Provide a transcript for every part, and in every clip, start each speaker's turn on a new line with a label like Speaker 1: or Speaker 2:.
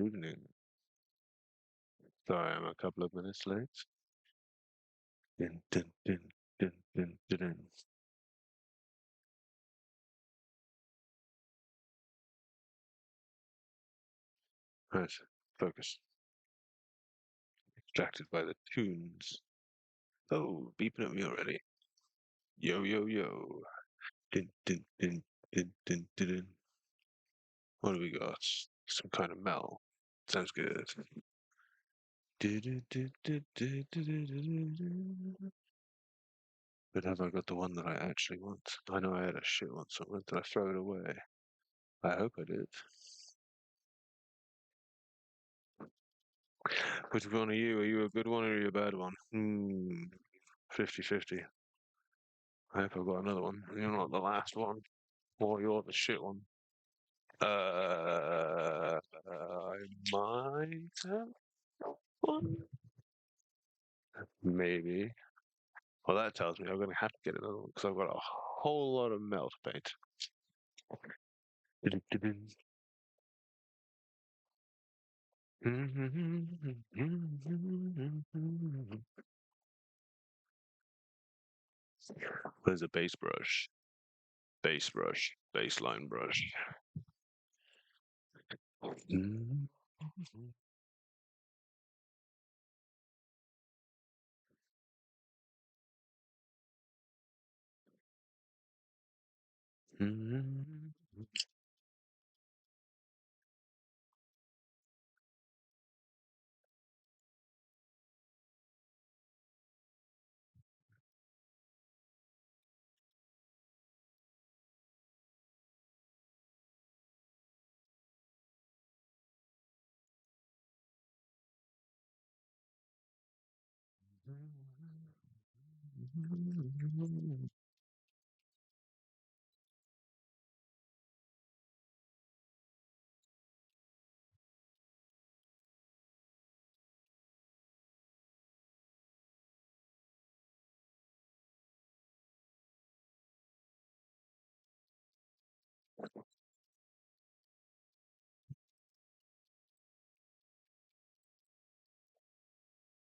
Speaker 1: evening. Sorry, I'm a couple of minutes late. Dun, dun, dun, dun, dun, dun, dun. Right, focus. Distracted by the tunes. Oh, beeping at me already. Yo, yo, yo. Dun, dun, dun, dun, dun, dun, dun. What do we got? Some kind of mel. Sounds good. Du, du, du, du, du, du, du, du, du. But have I got the one that I actually want? I know I had a shit one somewhere. Did I throw it away? I hope I did. Which one are you? Are you a good one or are you a bad one? 50-50. I hope I've got another one. You're not the last one. Or you're the shit one. I might have one. Maybe. Well, that tells me I'm going to have to get another one because I've got a whole lot of melt paint. There's a base brush. Base brush. Baseline brush.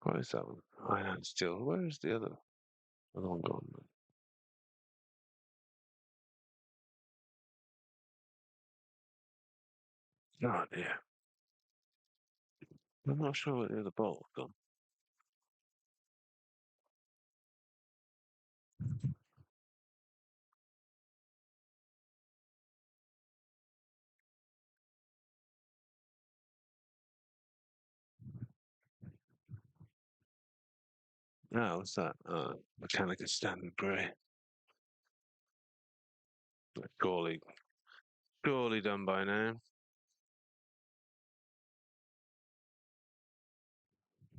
Speaker 1: What is that one? Iron Steel. Where is the other one gone? Oh dear. I'm not sure where the other bottle gone. Oh, what's that? Mechanica Standard Grey. Surely, surely done by now.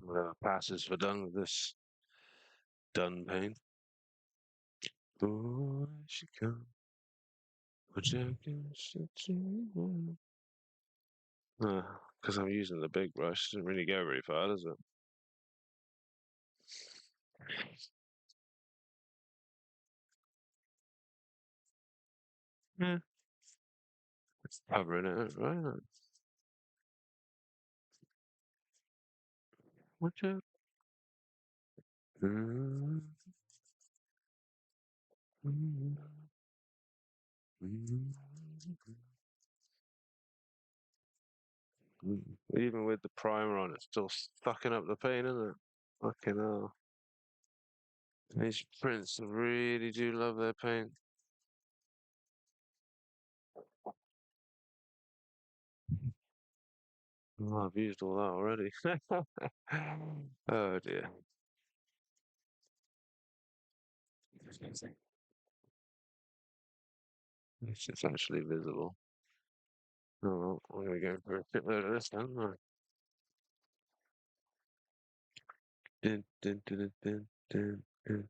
Speaker 1: Whatever passes for done with this done paint. Oh, she come. Because I'm using the big brush, doesn't really go very far, does it? Yeah, it's covering it, right? Watch out. Mm, mm, mm, mm. Even with the primer on, it's still sucking up the paint, isn't it? Fucking hell. These prints really do love their paint. Oh, I've used all that already. Oh dear. It's just actually visible. Oh, well, I'm gonna go for a shitload of this then. Dun, dun, dun, dun, dun, dun, dun.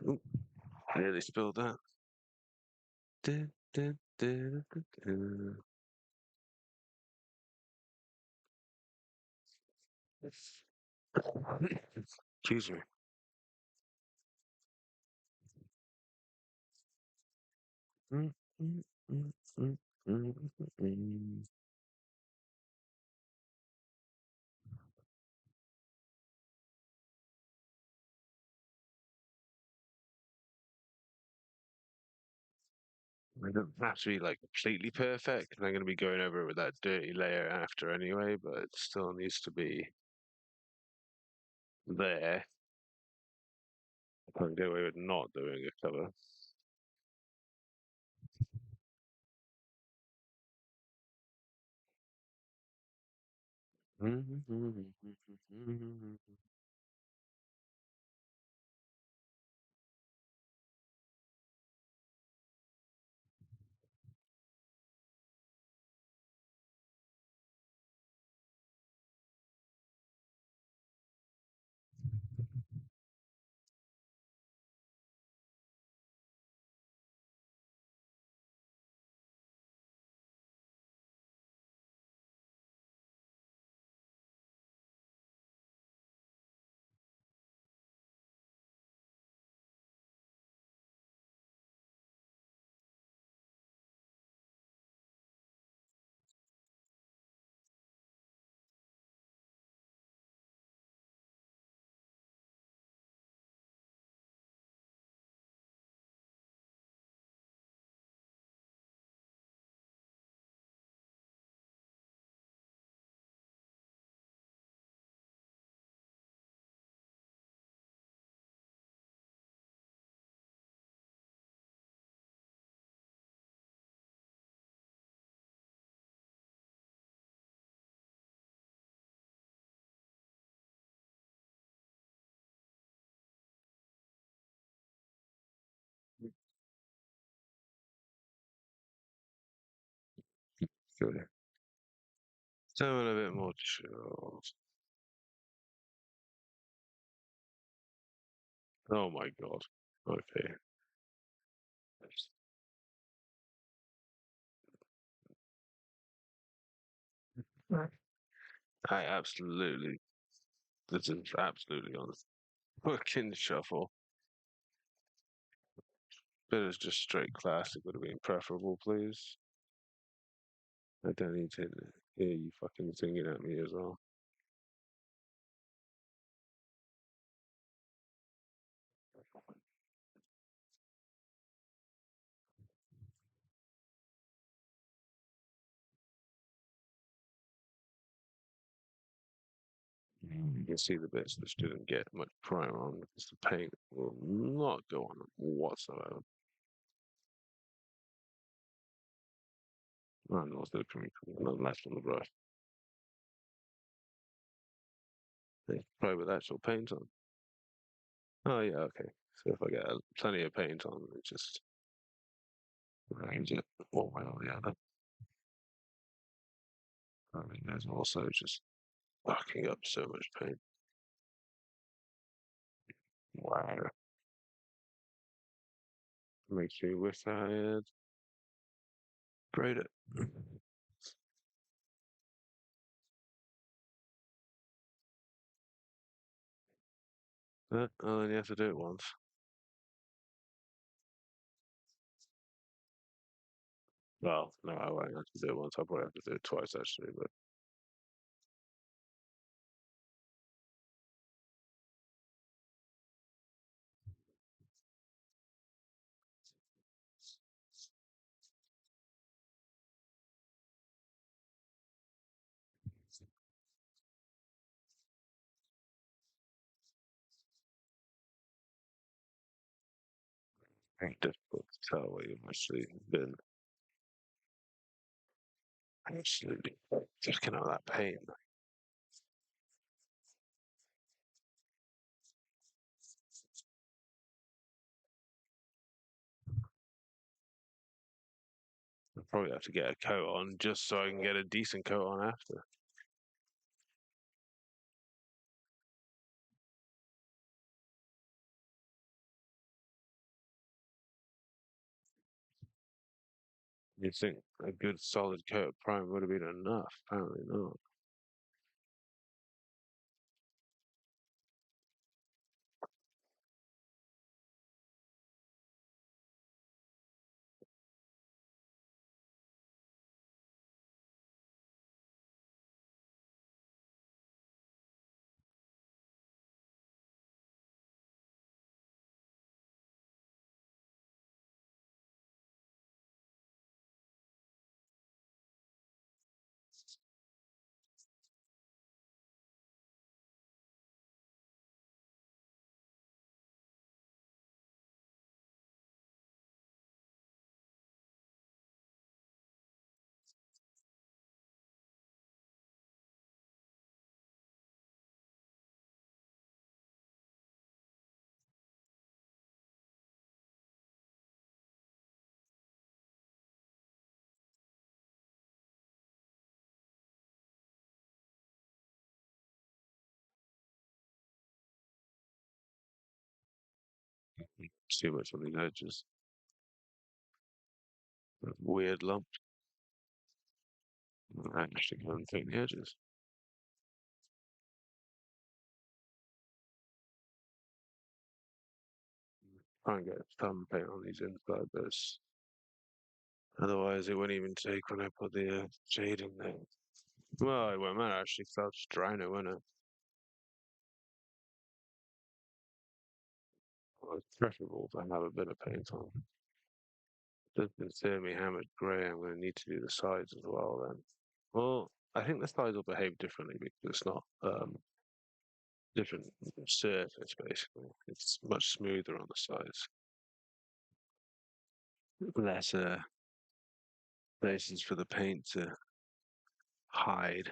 Speaker 1: Ooh, I nearly spilled that. Dun, dun, dun, dun, dun. Excuse me. Mm, mm, mm, mm, mm, mm, mm. It doesn't have to be like completely perfect, and I'm going to be going over it with that dirty layer after anyway, but it still needs to be there. I can't get away with not doing a cover. Good. Someone a bit more chilled. Oh my god. Okay. I absolutely, this is absolutely on the fucking shuffle. Bit of just straight classic would have been preferable, please. I don't need to hear you fucking singing at me as well. You can see the bits that didn't get much primer on because the paint will not go on whatsoever. Oh, no, it's looking none left on the brush. Yeah, probably with actual paint on. Oh yeah, okay. So if I get plenty of paint on, it just range it one way or the other. I mean, there's also just backing up so much paint. Wow. Makes me wish I had sprayed it. But I only have to do it once. Well, no, I won't have to do it once. I'll probably have to do it twice actually, but it's difficult to tell what you've actually been absolutely looking at that paint. I'll probably have to get a coat on just so I can get a decent coat on after. You'd think a good solid coat of primer would have been enough. Apparently not. Too much on these edges. Weird lump. I actually can't take the edges. Try and get some paint on these inside bits. Otherwise, it wouldn't even take when I put the shading there. Well, it won't matter actually, because I'll just drown it, won't it? Well, it's preferable to have a bit of paint on. Doesn't concern me how much grey I'm going to need to do the sides as well then. Well, I think the sides will behave differently because it's not different surface basically. It's much smoother on the sides. Less places for the paint to hide.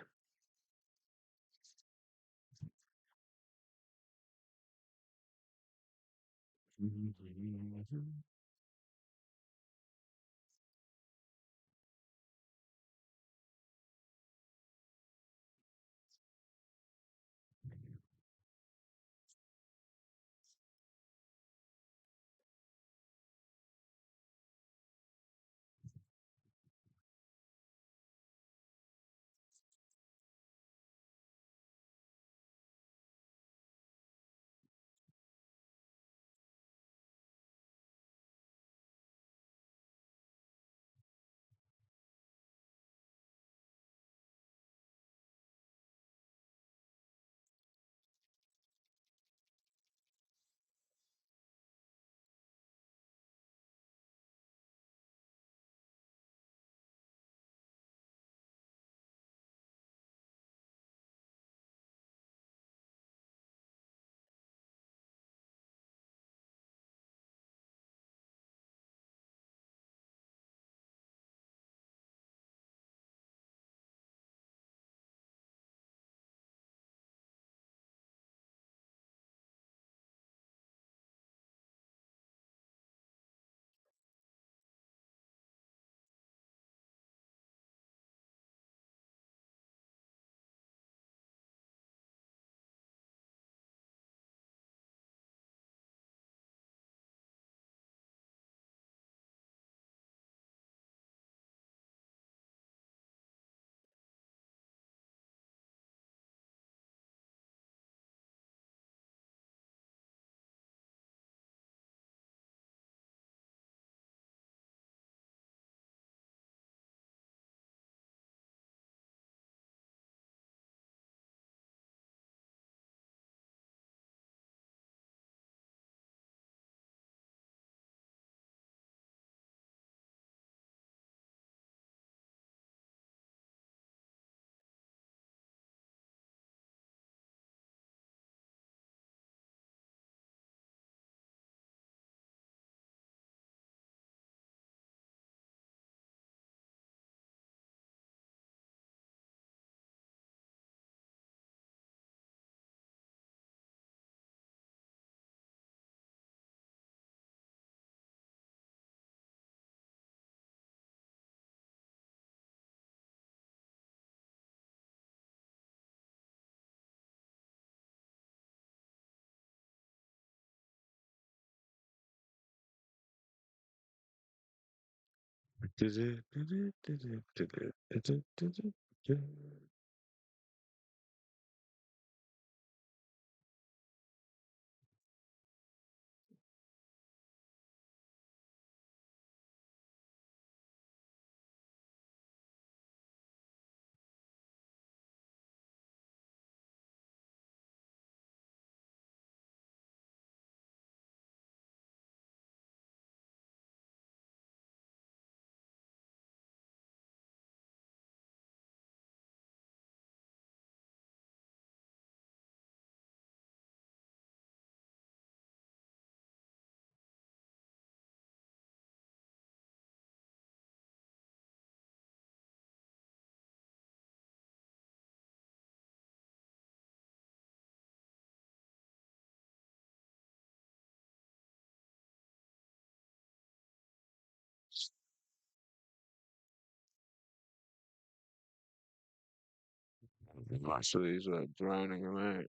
Speaker 1: Most of these are drowning them out.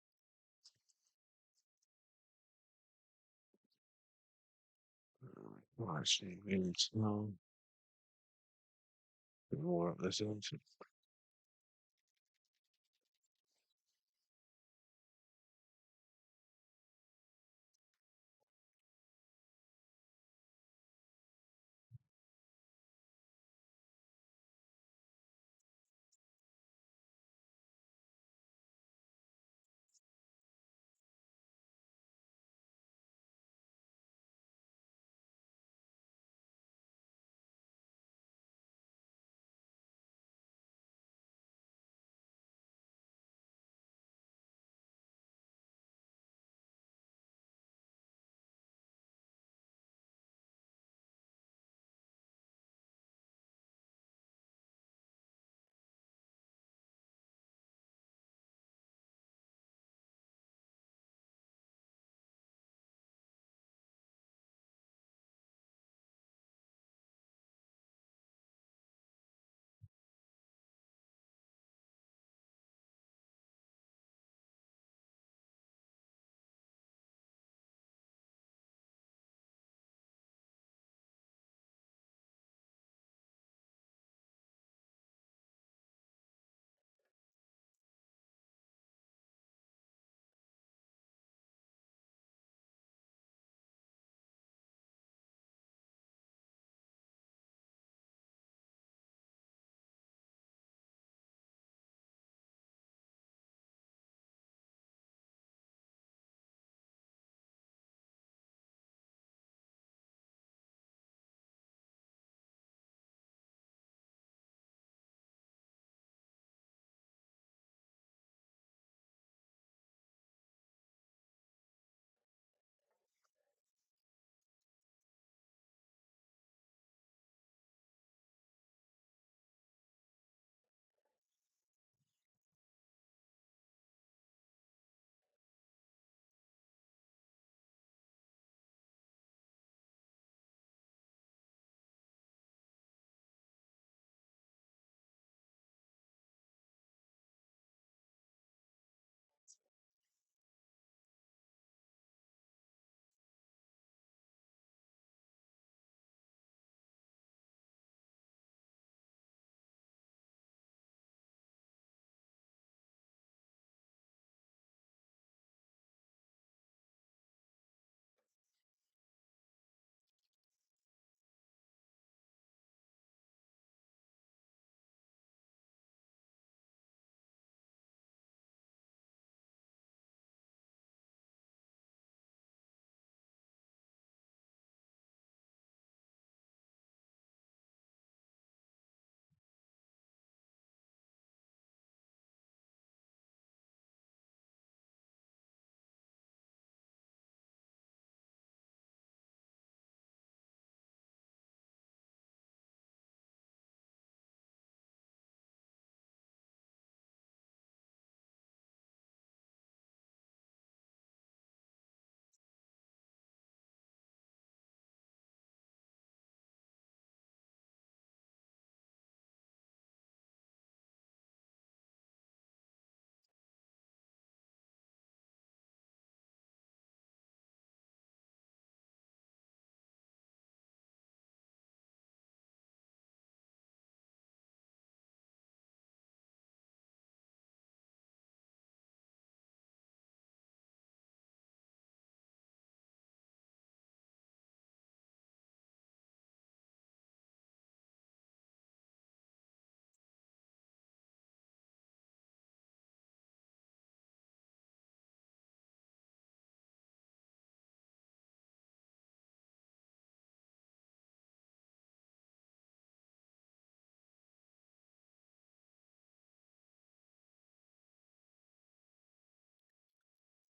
Speaker 1: Oh, actually, we need to know more of this answer.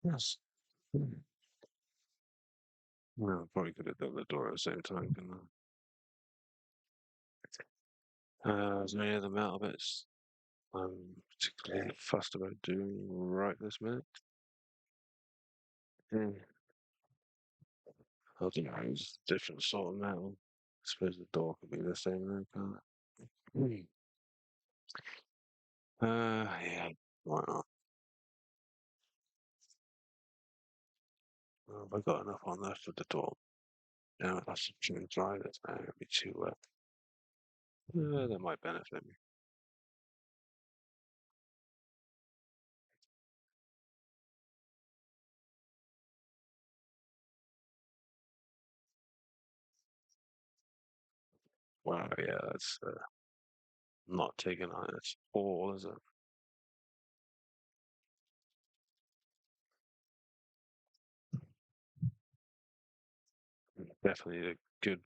Speaker 1: Yes. Well, probably could have done the door at the same time, couldn't I? As many other metal bits I'm particularly fussed about doing right this minute. Hmm. I don't know, it's different sort of metal. I suppose the door could be the same though, can't it? Yeah, why not? Well, have I got enough on left for the door? No, that's too dry. That's not gonna be too wet. That might benefit me. Wow, yeah, that's not taking on its all, is it? Definitely a good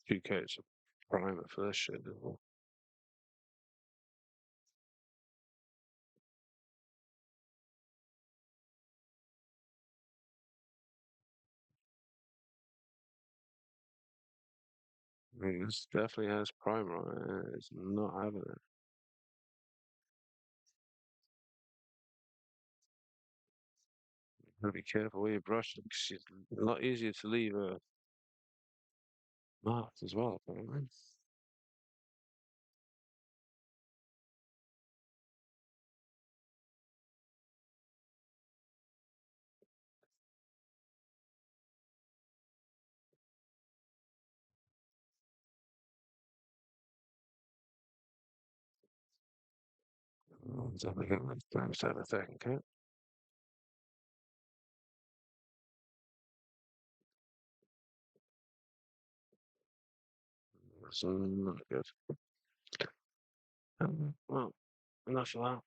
Speaker 1: 2 coats of primer for this shit as well. I mean, this definitely has primer on it. It's not having it. Gotta be careful where you brush it 'cause it's a lot easier to leave marks as well, apparently. So we got let's have a second coat. So not good. Well, enough of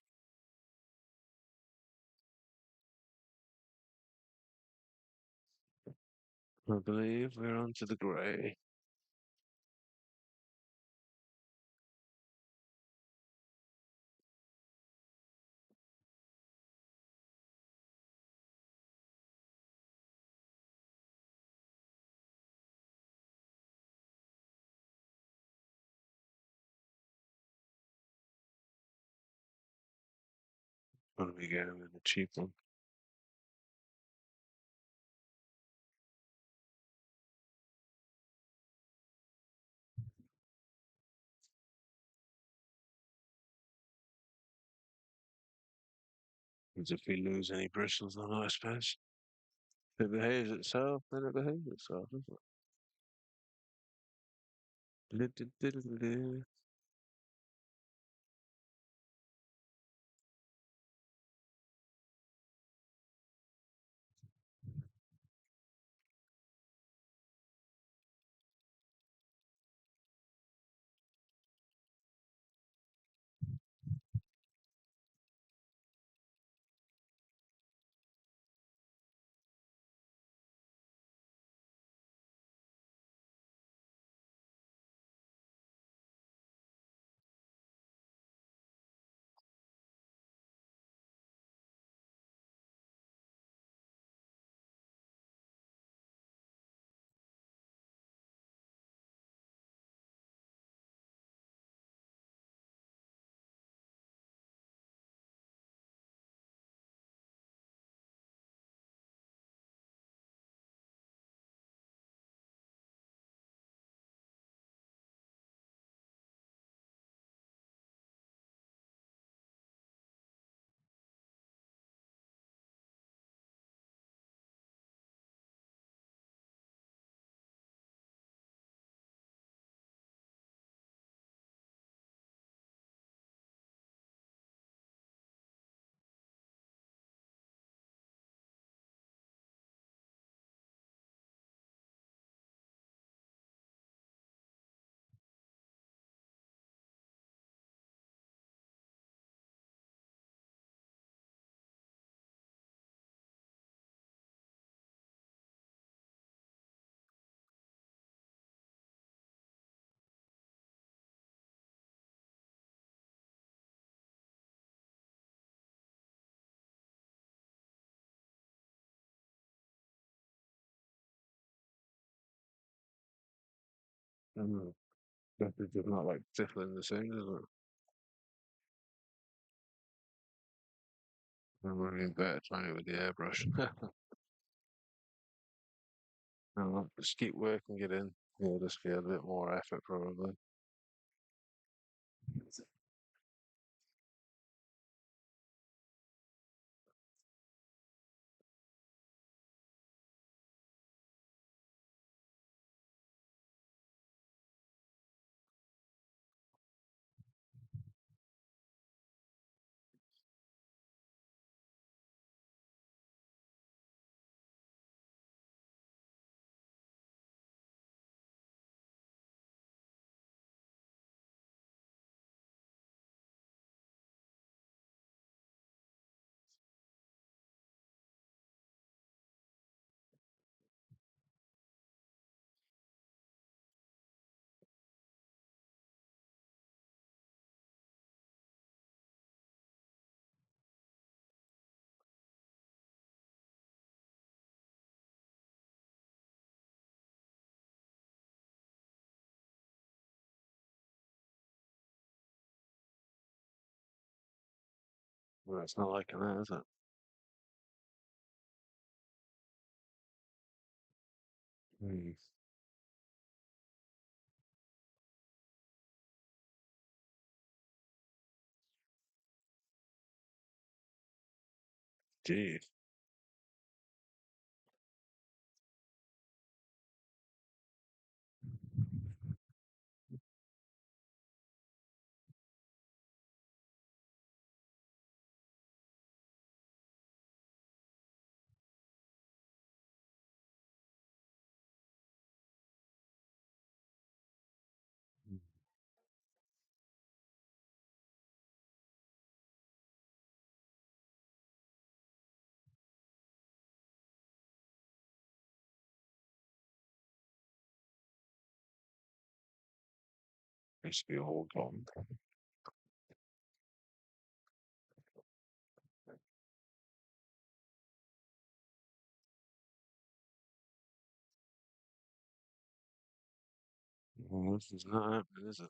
Speaker 1: that. I believe we're on to the grey. What do we get with the cheap one? As if we lose any bristles on our space. If it behaves itself, then it behaves itself, doesn't it? Mm. Definitely just not like tickling the thing, is it? I'm really better trying it with the airbrush. Just keep working it in. It'll just feel a bit more effort probably. Well, it's not liking that, is it? Hmm. Jeez. Used to be all gone. Well, this is not happening, is it?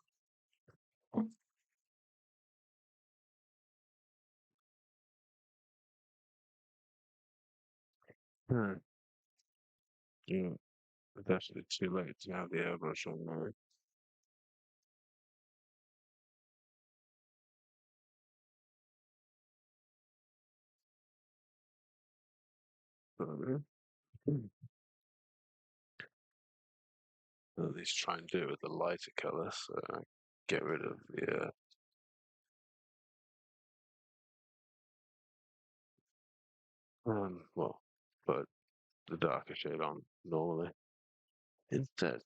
Speaker 1: Hmm. Yeah, it's definitely too late to have the airbrush on now. But, at least try and do it with the lighter colour, so get rid of the well, put the darker shade on normally instead.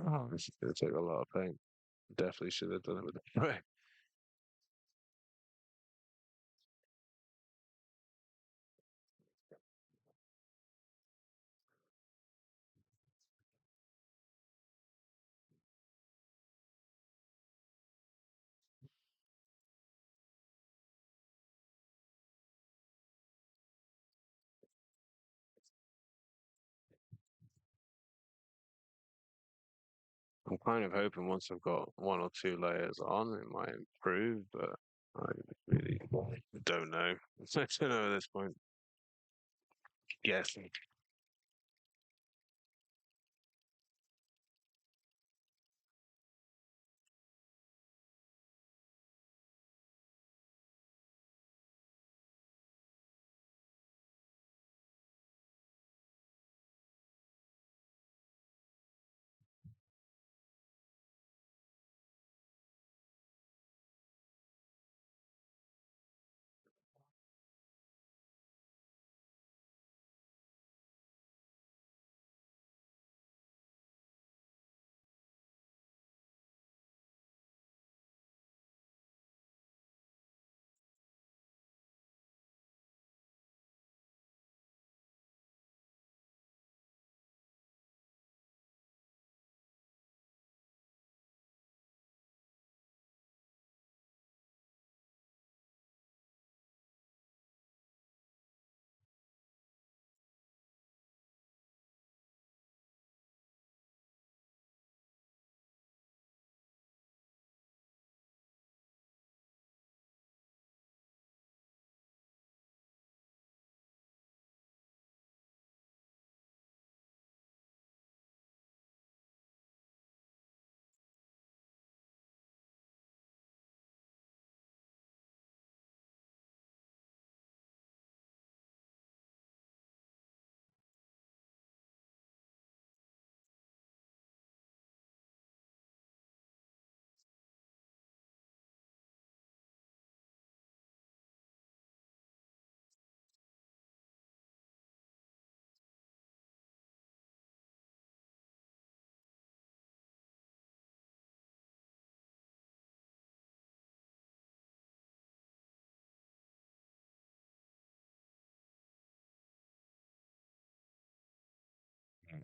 Speaker 1: Oh, this is gonna take a lot of paint. Definitely should have done it with the spray. I'm kind of hoping once I've got one or two layers on, it might improve, but I really don't know. I don't know at this point. Guessing.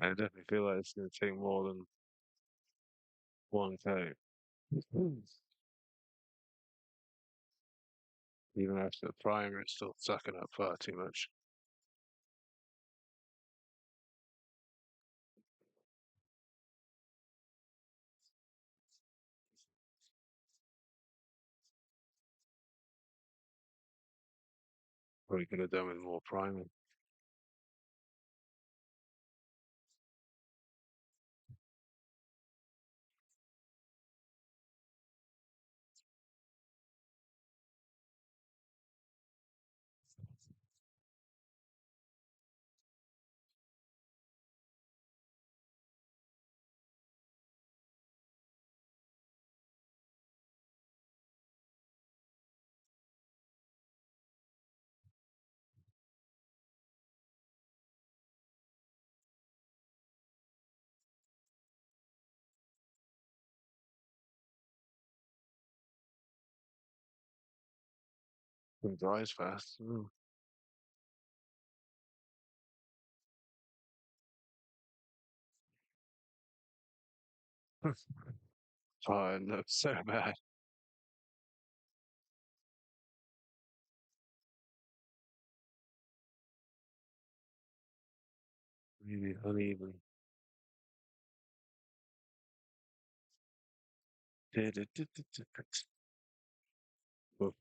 Speaker 1: I definitely feel like it's going to take more than one coat. Even after the primer, it's still sucking up far too much. Probably could have done with more primer. It dries fast. Mm. Oh, it looks so bad. Really uneven. Oh,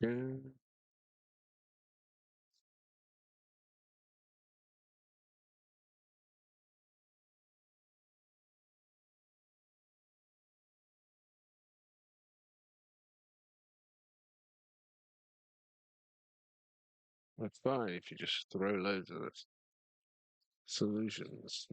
Speaker 1: yeah, that's fine if you just throw loads of solutions.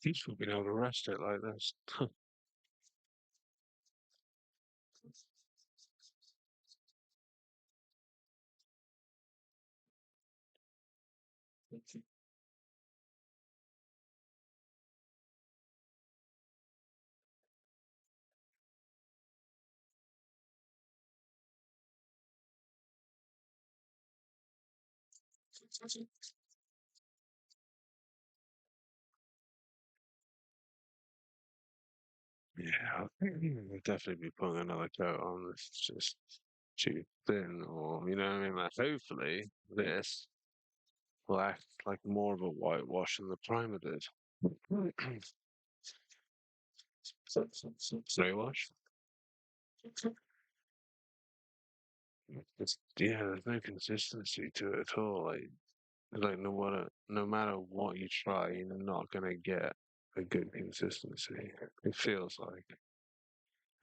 Speaker 1: Useful being able to rest it like this. Yeah, I think we'll definitely be putting another coat on. It's just too thin, or you know what I mean? Like, hopefully, this will act like more of a whitewash than the primer did. Sorry, wash. Yeah, there's no consistency to it at all. Like no matter what you try, you're not gonna get a good consistency. It feels like,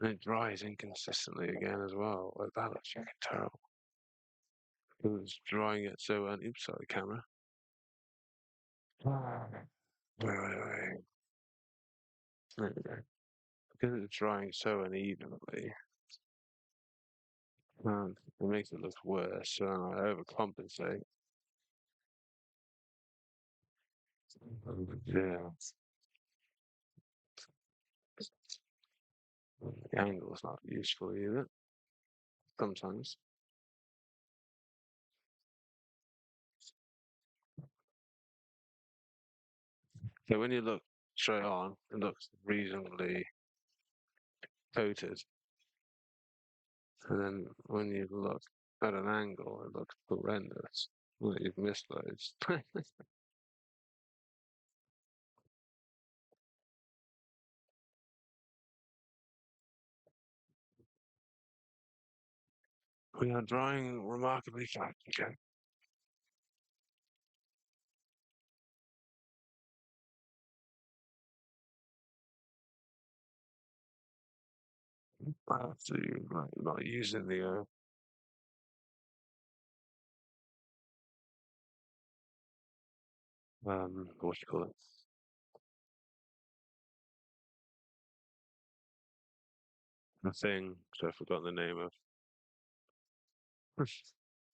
Speaker 1: and it dries inconsistently again as well. Like that looks fucking terrible. It was drying it so oops, sorry, camera. Wait. There we go. Because it's drying so unevenly, it makes it look worse. So I overcompensate. Yeah, the angle's not useful either. Sometimes. So when you look straight on, it looks reasonably coated. And then when you look at an angle, it looks horrendous. Well, you've missed those. We are drying remarkably fast. Okay. I have to not using the what you call it, the thing. So I forgot the name of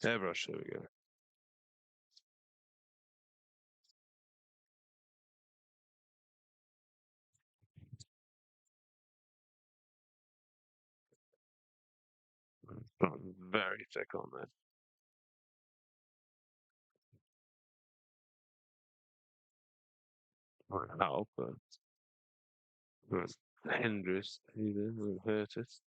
Speaker 1: airbrush. There we go. Got very thick on there. Might help, but won't hinder us either. Won't hurt us.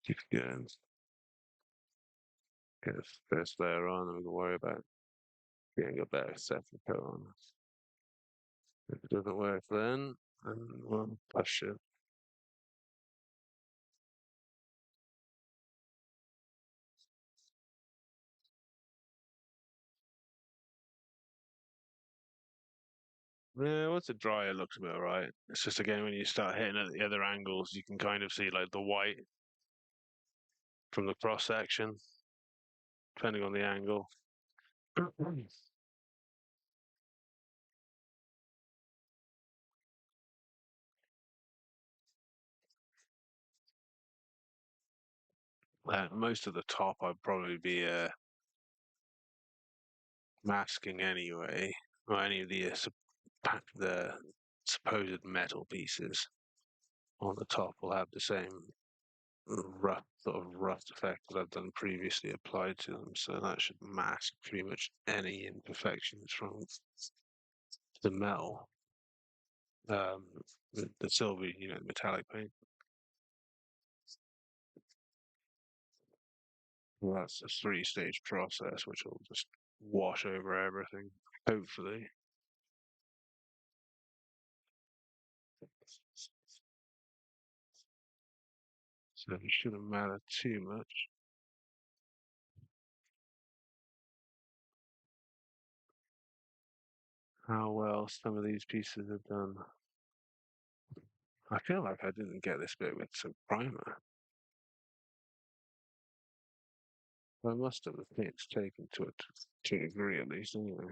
Speaker 1: Keep going. Get the first layer on, and we can worry about getting a better second coat on. If it doesn't work then, well, push it. Yeah, once it dry, it looks about right. It's just again when you start hitting at the other angles, you can kind of see like the white from the cross section, depending on the angle. Most of the top, I'd probably be masking anyway, or any of the supposed metal pieces on the top will have the same rough sort of rust effect that I've done previously applied to them. So that should mask pretty much any imperfections from the metal, um, the silver, metallic paint. Well, that's a three-stage process, which will just wash over everything, hopefully. So it shouldn't matter too much how well some of these pieces are done. I feel like I didn't get this bit with some primer. I must have. I think it's taken to a degree at least, anyway.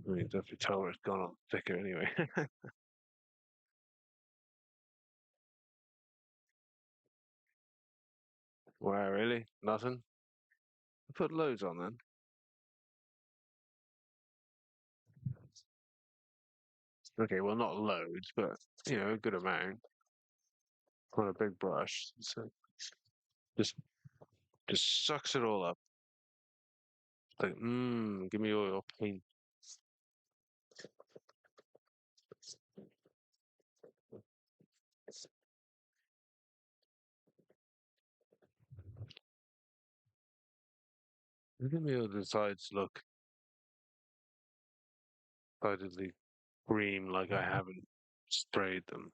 Speaker 1: I mean, definitely tell where it's gone on thicker anyway. Wow, really? Nothing? I put loads on then. Okay, well, not loads, but a good amount on a big brush. So just just sucks it all up. Like, give me all your paint. Give me all the sides look decidedly green, like I haven't sprayed them.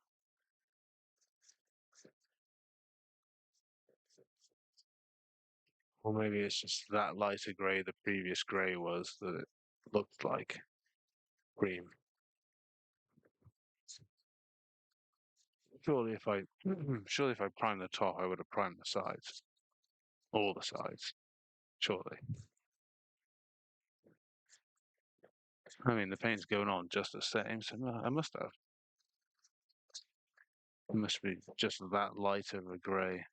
Speaker 1: Or maybe it's just that lighter grey the previous grey was that it looked like green. Surely if I surely if I primed the top, I would have primed the sides. All the sides. Surely. I mean, the paint's going on just the same, so I must have. It must be just that light of a grey.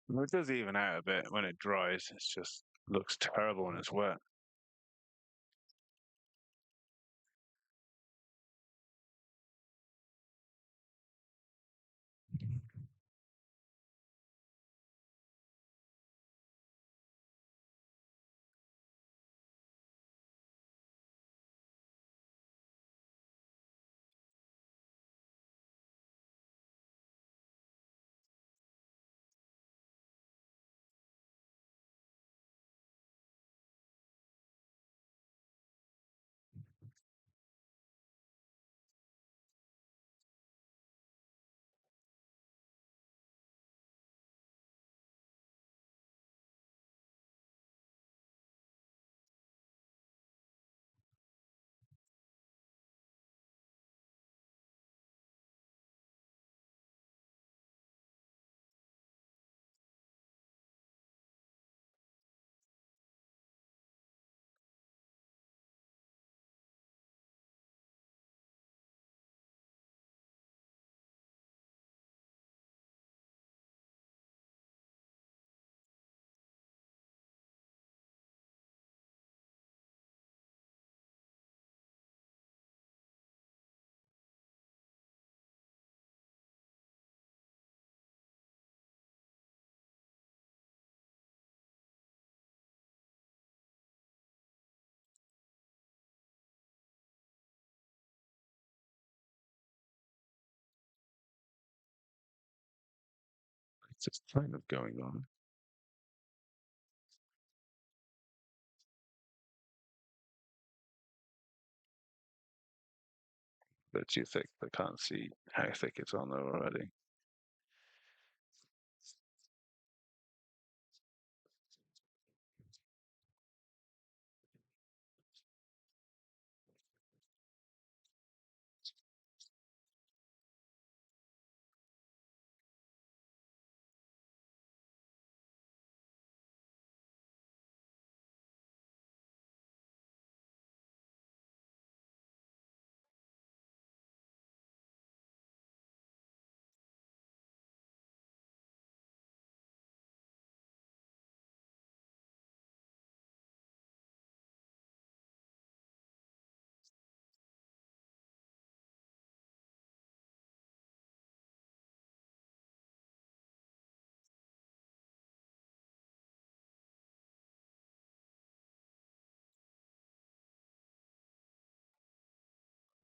Speaker 1: Well, it does even out a bit when it dries. It's just looks terrible when it's wet. It's just kind of going on. But too thick. I can't see how thick it's on there already.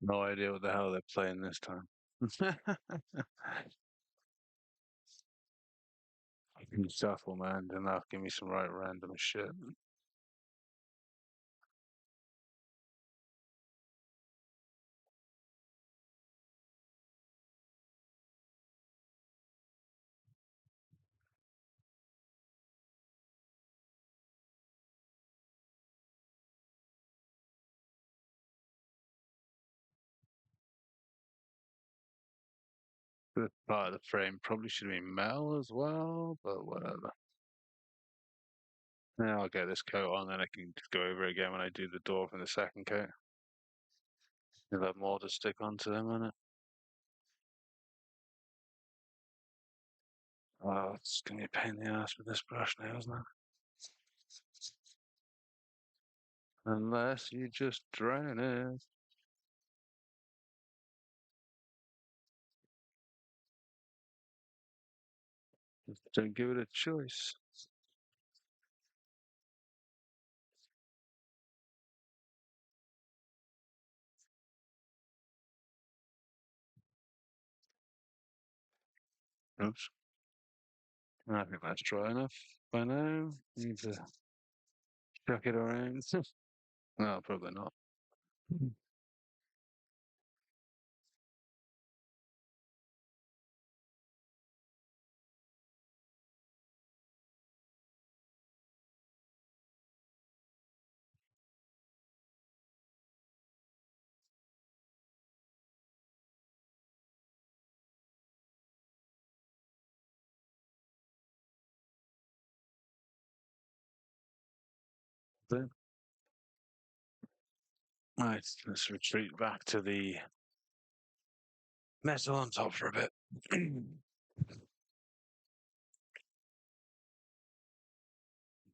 Speaker 1: No idea what the hell they're playing this time. You shuffle, man. Then they'll give me some right random shit. This part of the frame probably should be metal as well, but whatever. Now I'll get this coat on, then I can just go over it again when I do the door from the second coat. You'll have more to stick onto them, innit? Oh, it's gonna be a pain in the ass with this brush now, isn't it? Unless you just drown it. Just don't give it a choice. Oops. I think that's dry enough by now. Need to chuck it around. No, probably not. Then, right, let's retreat back to the metal on top for a bit.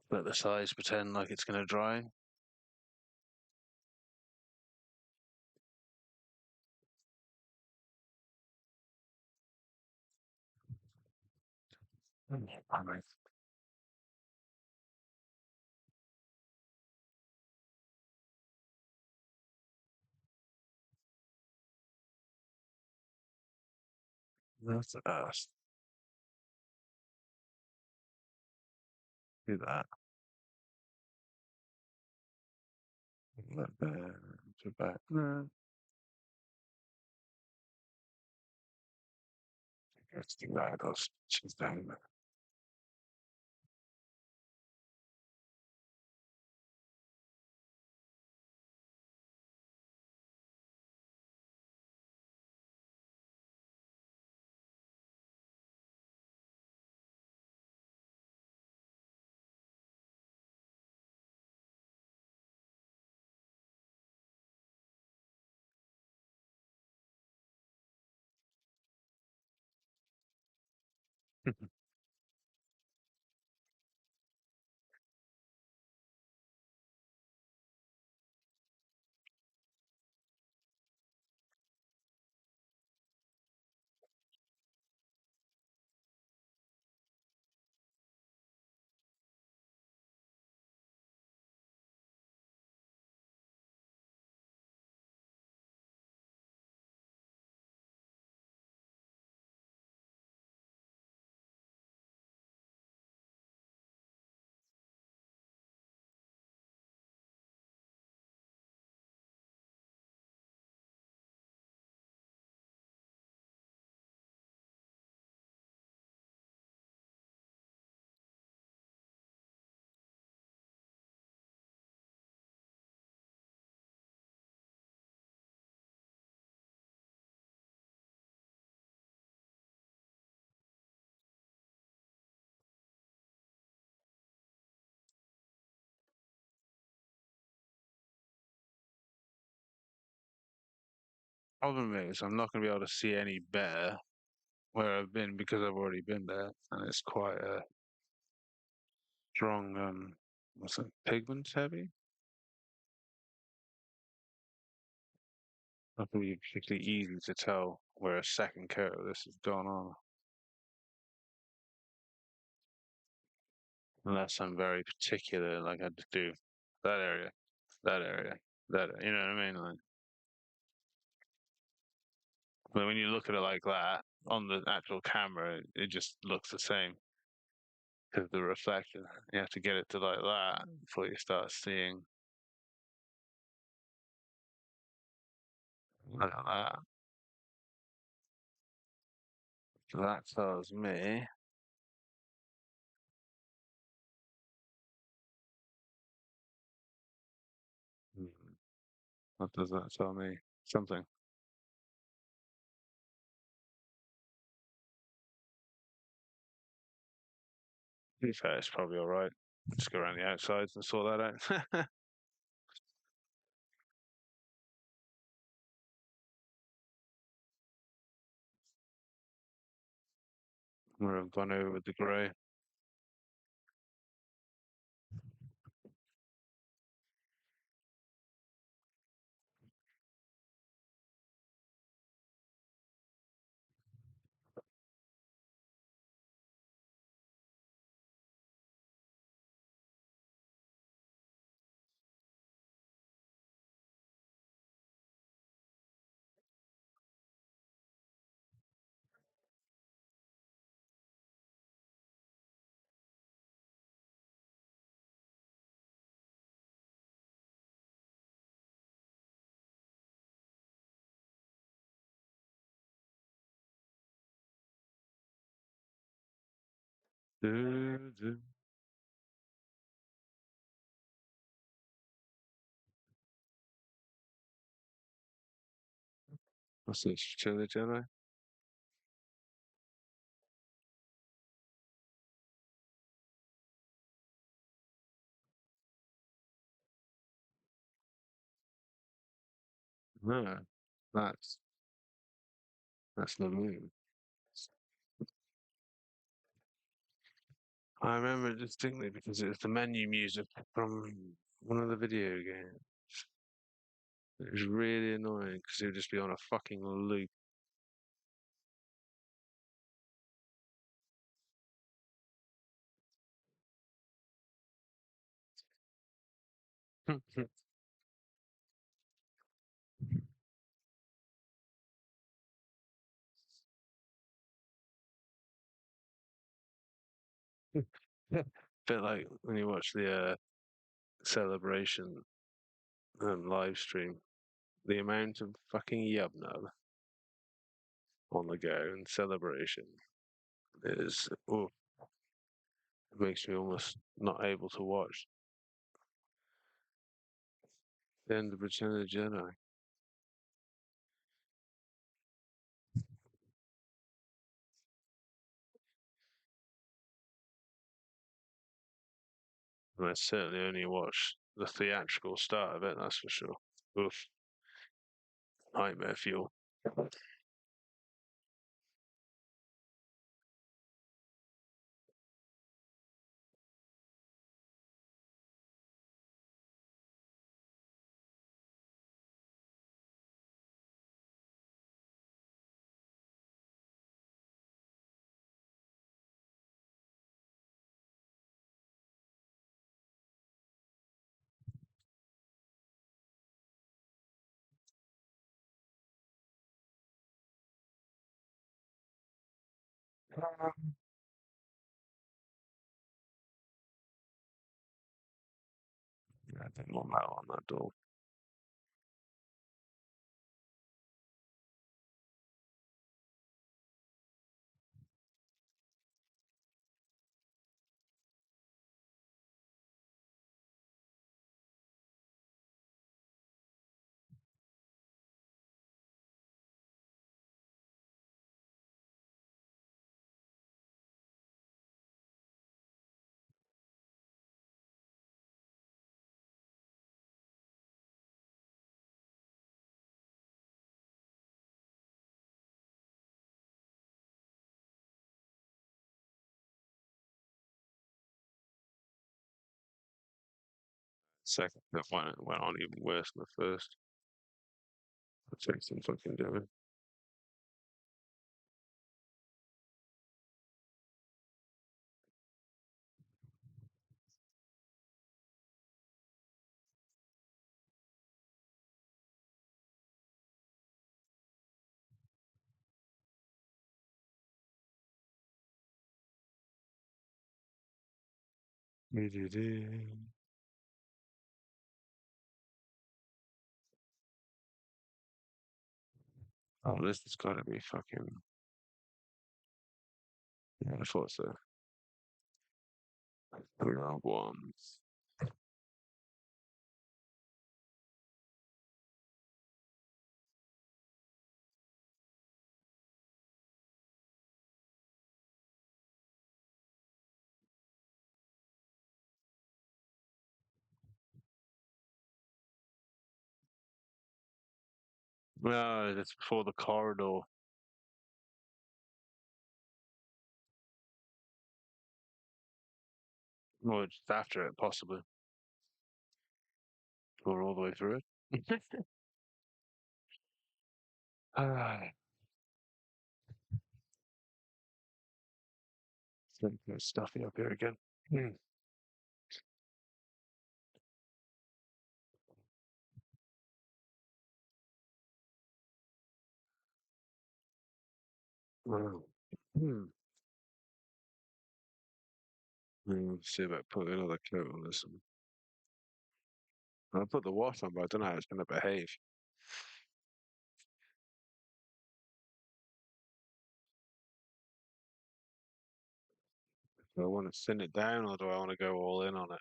Speaker 1: Let the sides pretend like it's going to dry. Alright, that's us. Do that. Let to back. No, let's do that. Those stitches down there. Problem is, I'm not going to be able to see any better where I've been because I've already been there, and it's quite a strong, what's it, pigment heavy? Not going to be particularly easy to tell where a second coat of this has gone on, unless I'm very particular, like I just do that area, that area, that area. You know what I mean? Like, But when you look at it like that on the actual camera, it just looks the same because the reflection. You have to get it to like that before you start seeing like that. So that tells me. Hmm, what does that tell me? Something. To be fair, it's probably all right. Just go around the outsides and sort that out. Where I've gone over with the grey. What's this? Chili Jedi? No, that's that's the moon. I remember it distinctly because it was the menu music from one of the video games. It was really annoying because it would just be on a fucking loop. Bit like when you watch the celebration live stream, the amount of fucking yub nub on the go and celebration is, oh, it makes me almost not able to watch the end of Return of the Jedi. And I certainly only watched the theatrical start of it, that's for sure. Oof, nightmare fuel. I think more metal on that door. Second, that went on even worse than the first. That's some fucking doing. Do-do-do. Oh, this has got to be fucking. Yeah, I thought so. Round one. No, that's before the corridor. Or just after it, possibly. Or all the way through it. Ah, it's stuffy up here again. Hmm. Wow. Hmm. See about putting another coat on this one. I put the wash on, but I don't know how it's going to behave. Do I want to thin it down or do I want to go all in on it?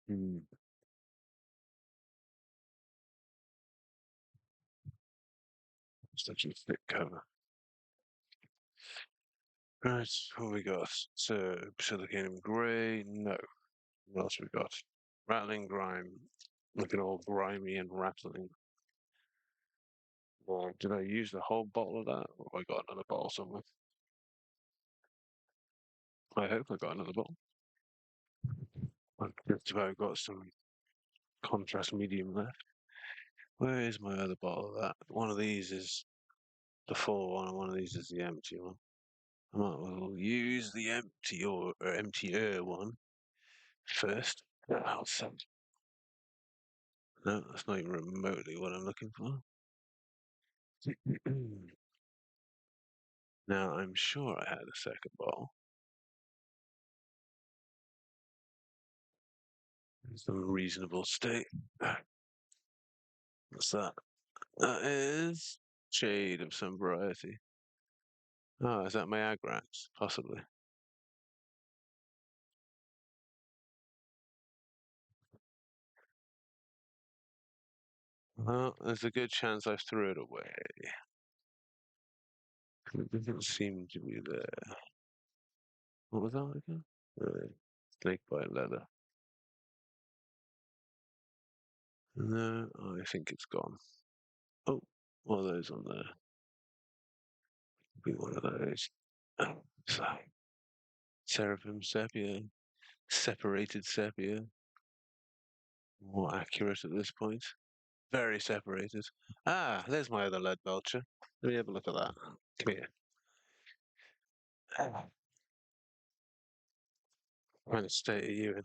Speaker 1: Hmm. Such a thick cover. Right, what we got? So, silicon grey. No. What else we got? Rattling grime. Looking all grimy and rattling. Well, did I use the whole bottle of that? Or have I got another bottle somewhere? I hope I got another bottle. I've just about got some contrast medium left. Where is my other bottle of that? One of these is the full one, and one of these is the empty one. I might well use the empty or emptier one first. Oh, no, that's not even remotely what I'm looking for. Now, I'm sure I had a second bottle. In some reasonable state. What's that? That is shade of some variety. Oh, is that my Agrax? Possibly. Well, there's a good chance I threw it away. It doesn't seem to be there. What was that again? Snake bite leather. No, I think it's gone. Oh, one of those on there. Be one of those. Oh, so, seraphim sepia, separated sepia. More accurate at this point. Very separated. Ah, there's my other lead belcher. Let me have a look at that. Come here. Ah, what kind of state are you in?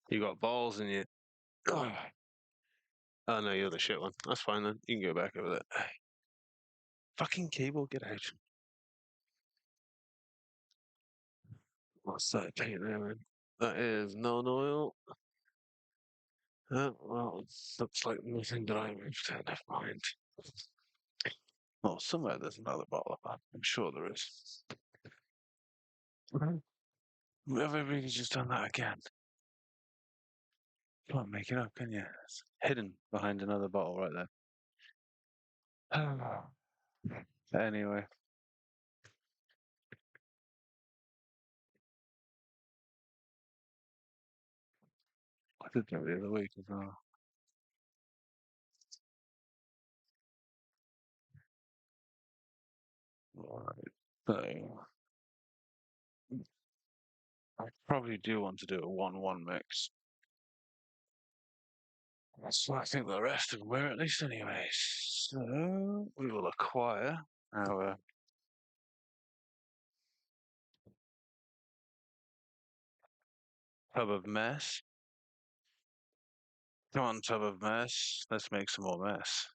Speaker 1: You got balls in you. Oh, oh no, you're the shit one. That's fine then. You can go back over there. Fucking cable, get out. What's that paint there, man? That is non-oil. Well, it looks like nothing that I moved. Never mind. Oh, somewhere there's another bottle of that. I'm sure there is. Okay. Have I really just done that again? You can't make it up, can you? It's hidden behind another bottle right there. Anyway, I did that the other week as well. Right. So, I probably do want to do a 1-1 mix. That's what I think the rest of them were, at least, anyways. So we will acquire our tub of mess. Come on, tub of mess. Let's make some more mess.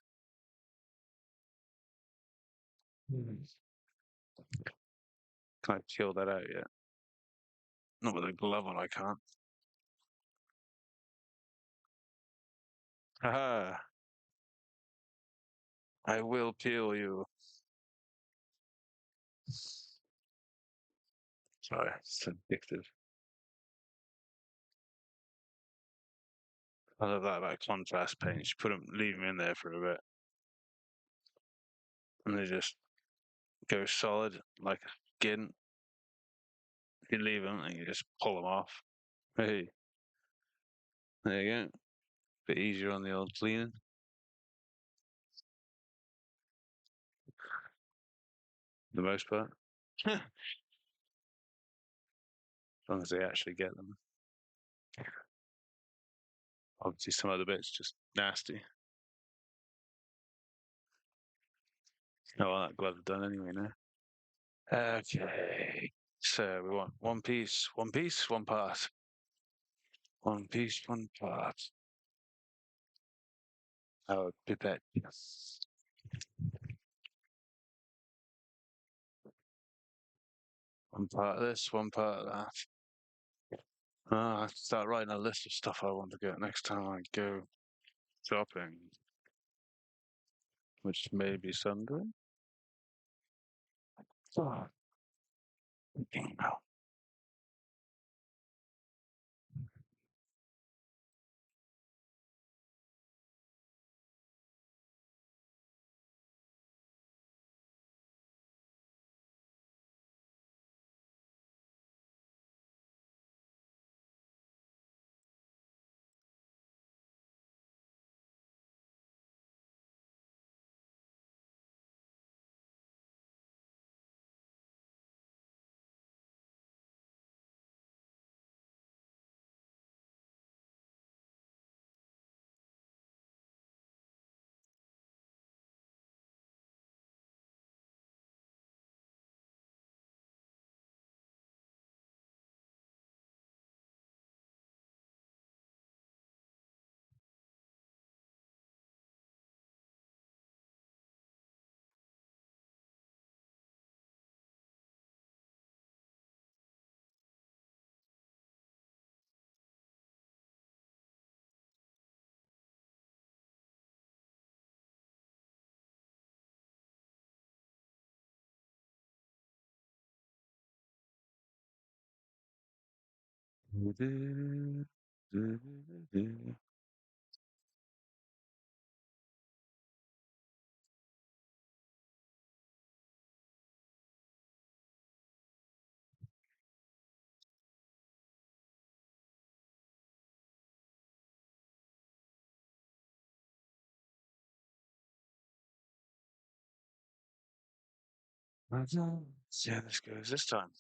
Speaker 1: Hmm. Can I kill that out yet? Not with a glove on, I can't. Haha, I will kill you. Sorry, it's addictive. I love that about contrast paints. You put them, leave them in there for a bit, and they just go solid like a skin. You leave them and you just pull them off. Hey, there you go. Bit easier on the old cleaning. For the most part. As long as they actually get them. Obviously, some other bits just nasty. Oh, well, that glove's done anyway now. Okay. So we want one piece, one part. One piece, one part. Oh, pipette. One part of this, one part of that. I have to start writing a list of stuff I want to get next time I go shopping, which may be Sunday. Oh, See how this goes this time.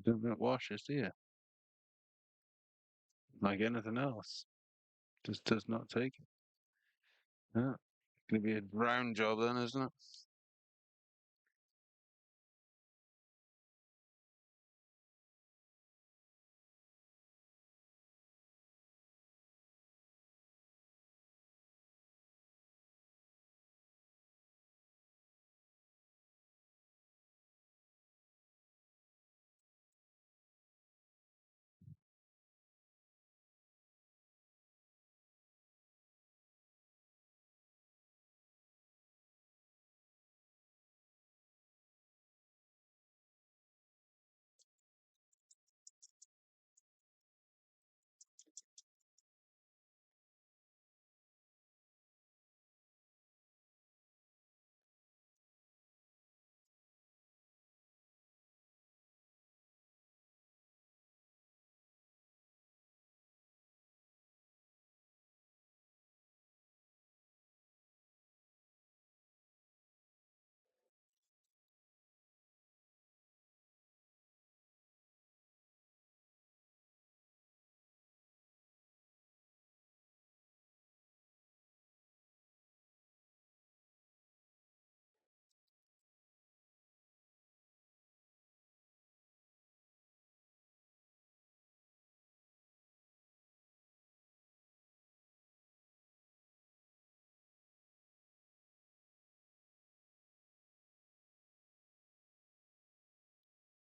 Speaker 1: Don't get washes, do you? Like anything else. Just does not take it. Yeah. Gonna be a round job then, isn't it?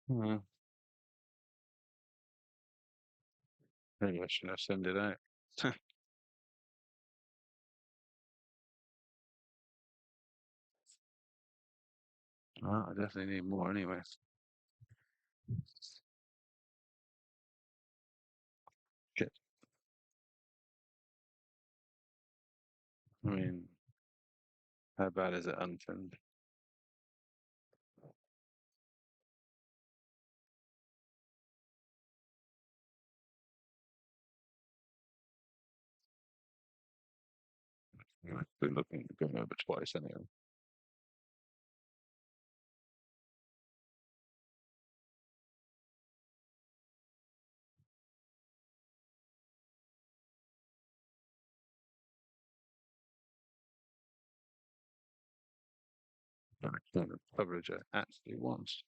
Speaker 1: Hmm. Maybe I should have sent it out. Well, I definitely need more anyway. Shit. I mean, how bad is it untrimmed? I've been looking, going over twice anyway. The coverage it actually wants.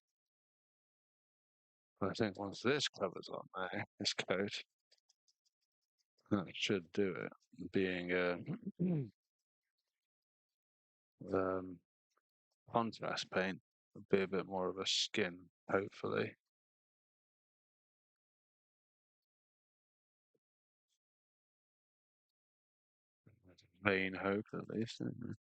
Speaker 1: But I think once this covers on there, this coat, that should do it. Being um, contrast paint, would be a bit more of a skin, hopefully. Vain hope, at least. Isn't it?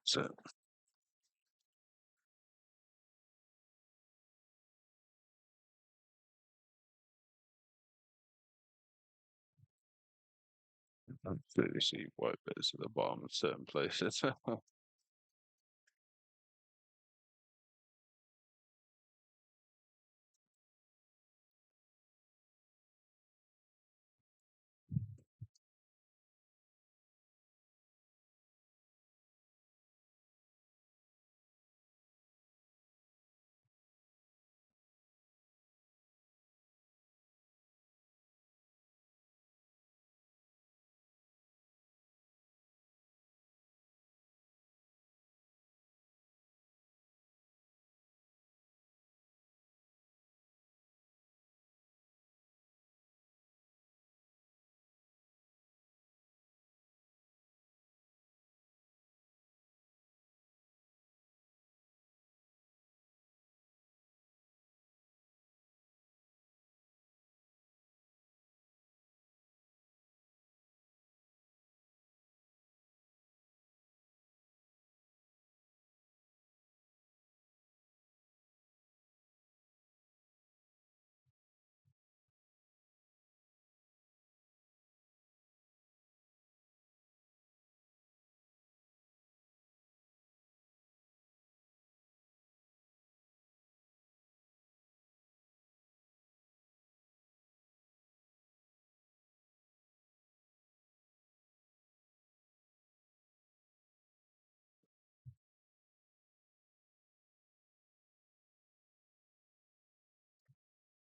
Speaker 1: So, I clearly see white bits at the bottom of certain places.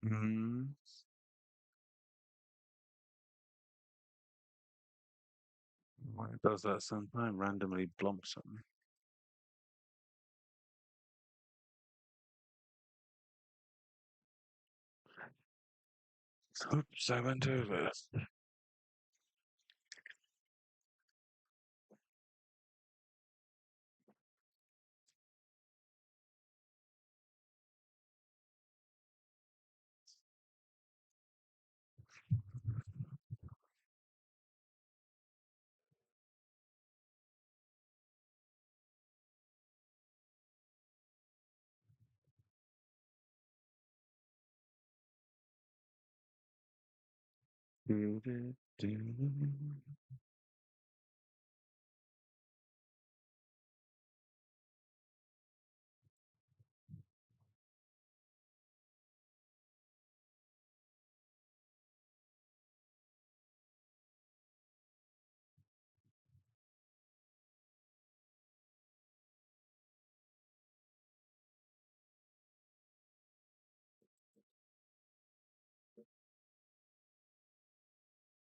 Speaker 1: Mm. Well, it does that sometimes, randomly blump something. Oops, I went over.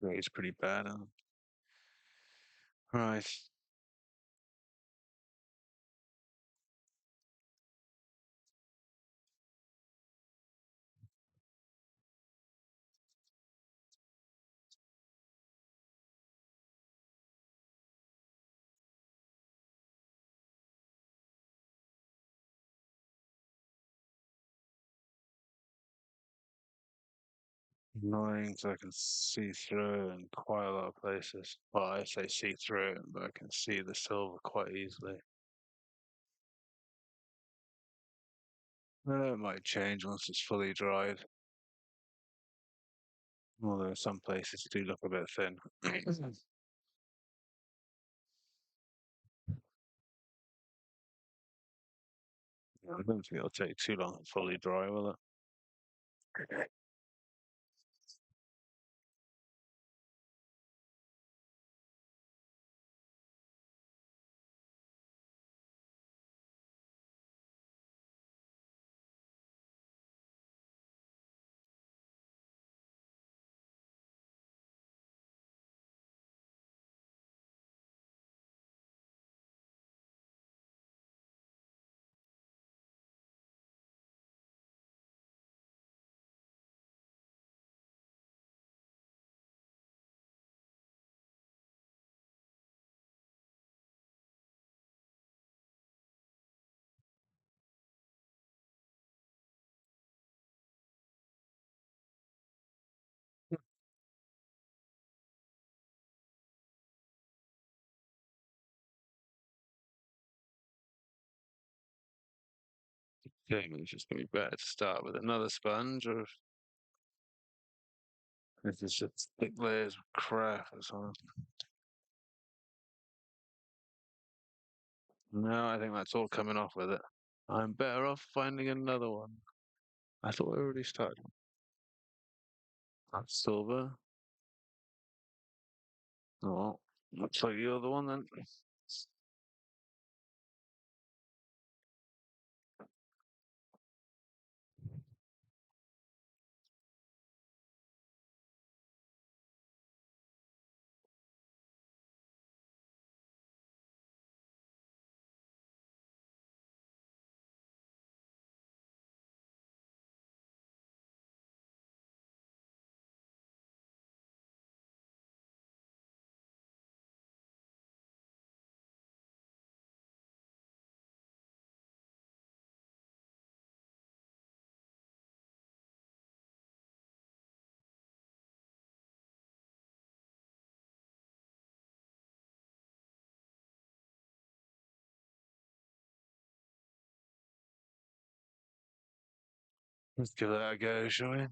Speaker 1: Yeah, it's pretty bad. Right. Annoying, so I can see through it in quite a lot of places. Well, I say see through it, but I can see the silver quite easily. It might change once it's fully dried. Although some places do look a bit thin. I don't think it'll take too long to fully dry, will it? Okay, it's just gonna be better to start with another sponge, or if it's just thick layers of crap or something. No, I think that's all coming off with it. I'm better off finding another one. I thought we already started. That's silver. Oh, looks like the other one then. Let's give that a go, shall we?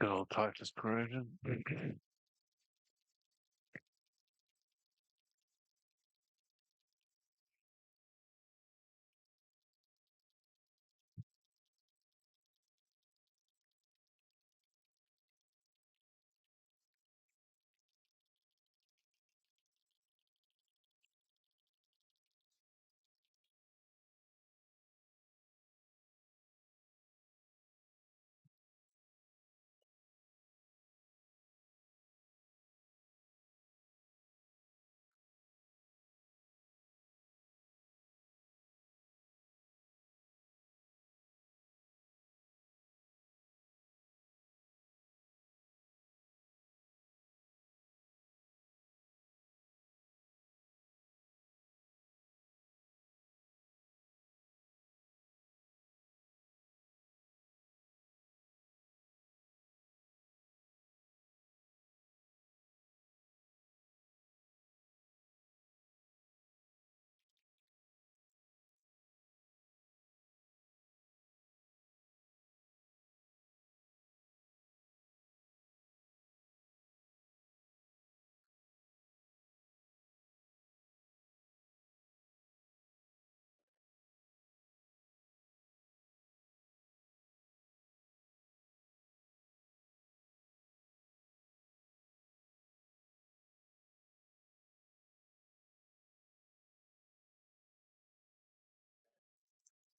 Speaker 1: Good old Titus corrosion.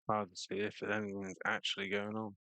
Speaker 1: Hard to see if anything's actually going on.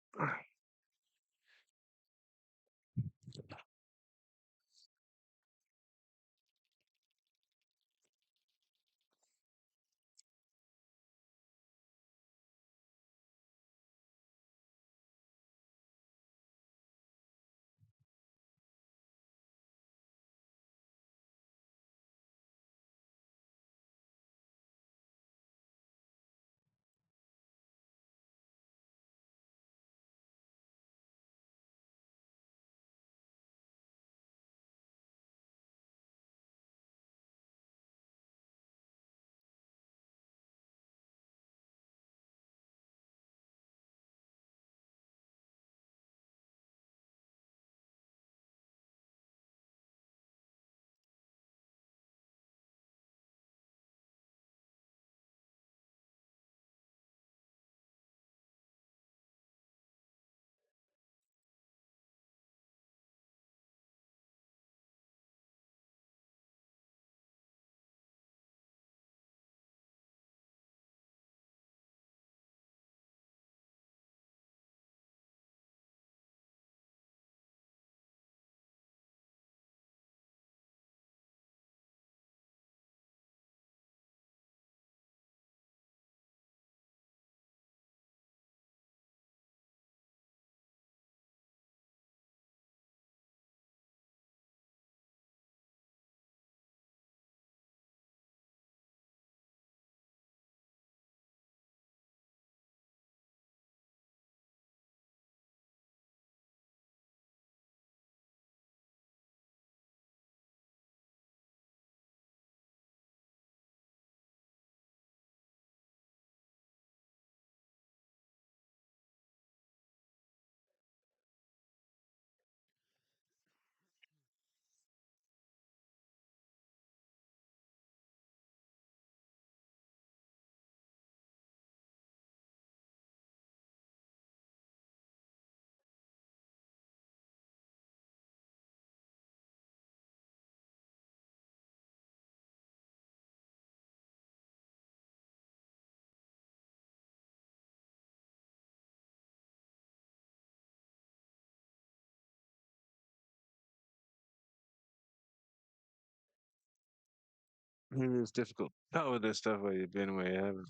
Speaker 1: It's difficult. Not with this stuff where you've been where you haven't.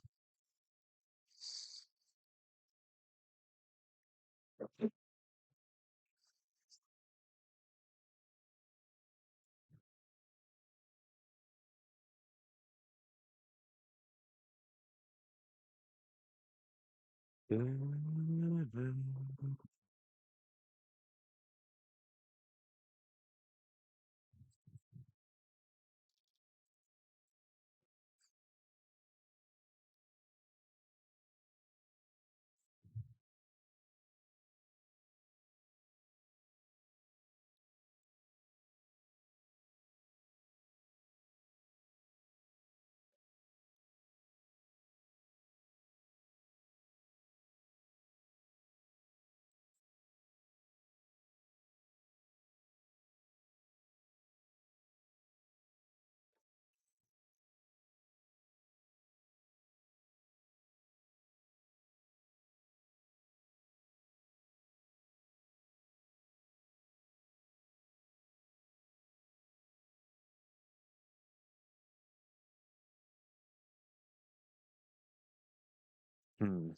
Speaker 1: Hmm.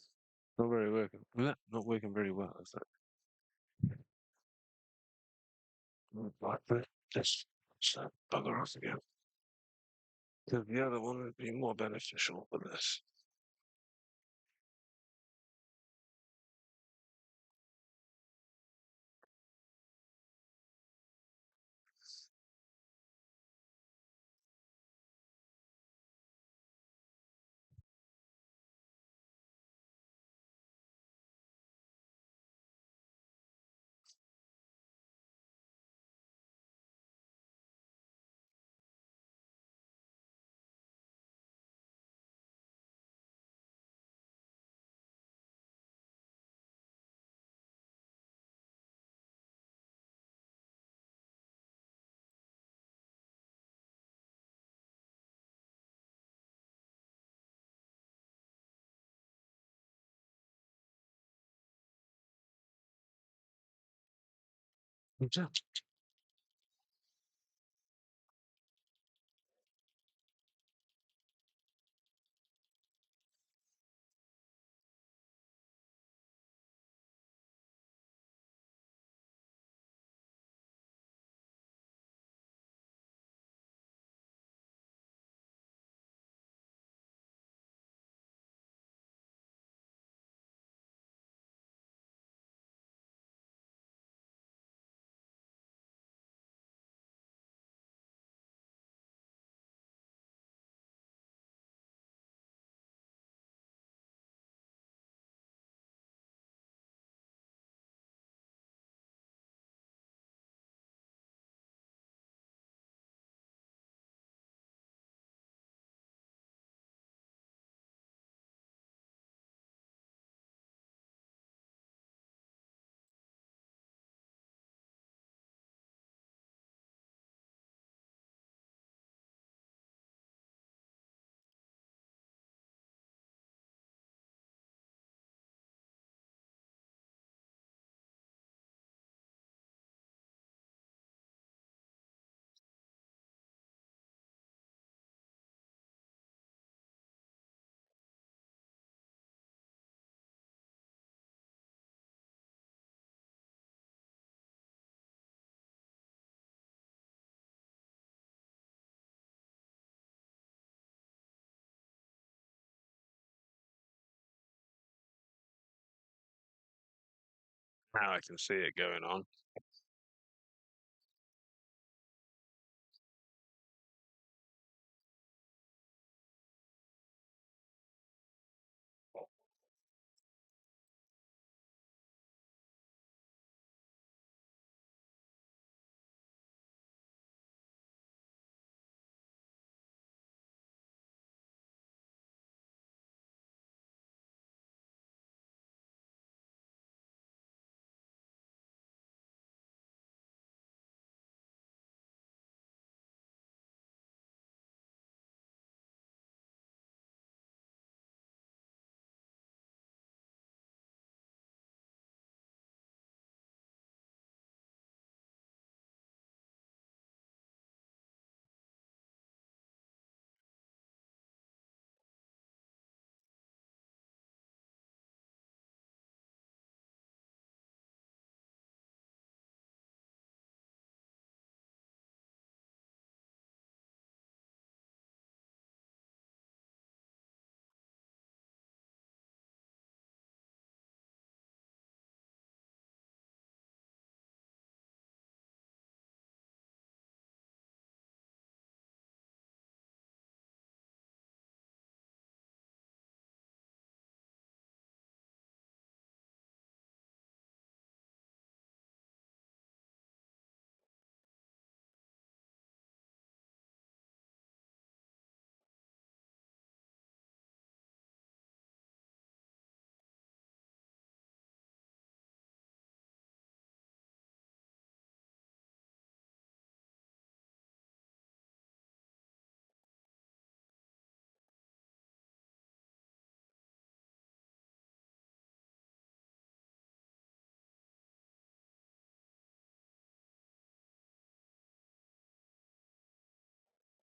Speaker 1: Not very working. Not working very well, is that? Right, but just bugger off again. Because the other one would be more beneficial for this. Now I can see it going on.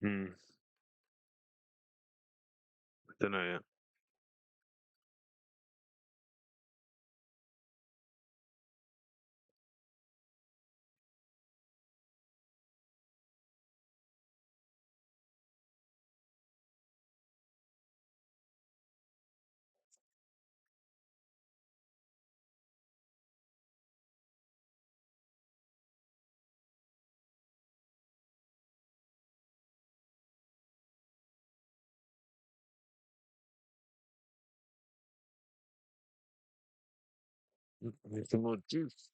Speaker 1: Hmm. Don't know yet. Need some more juice.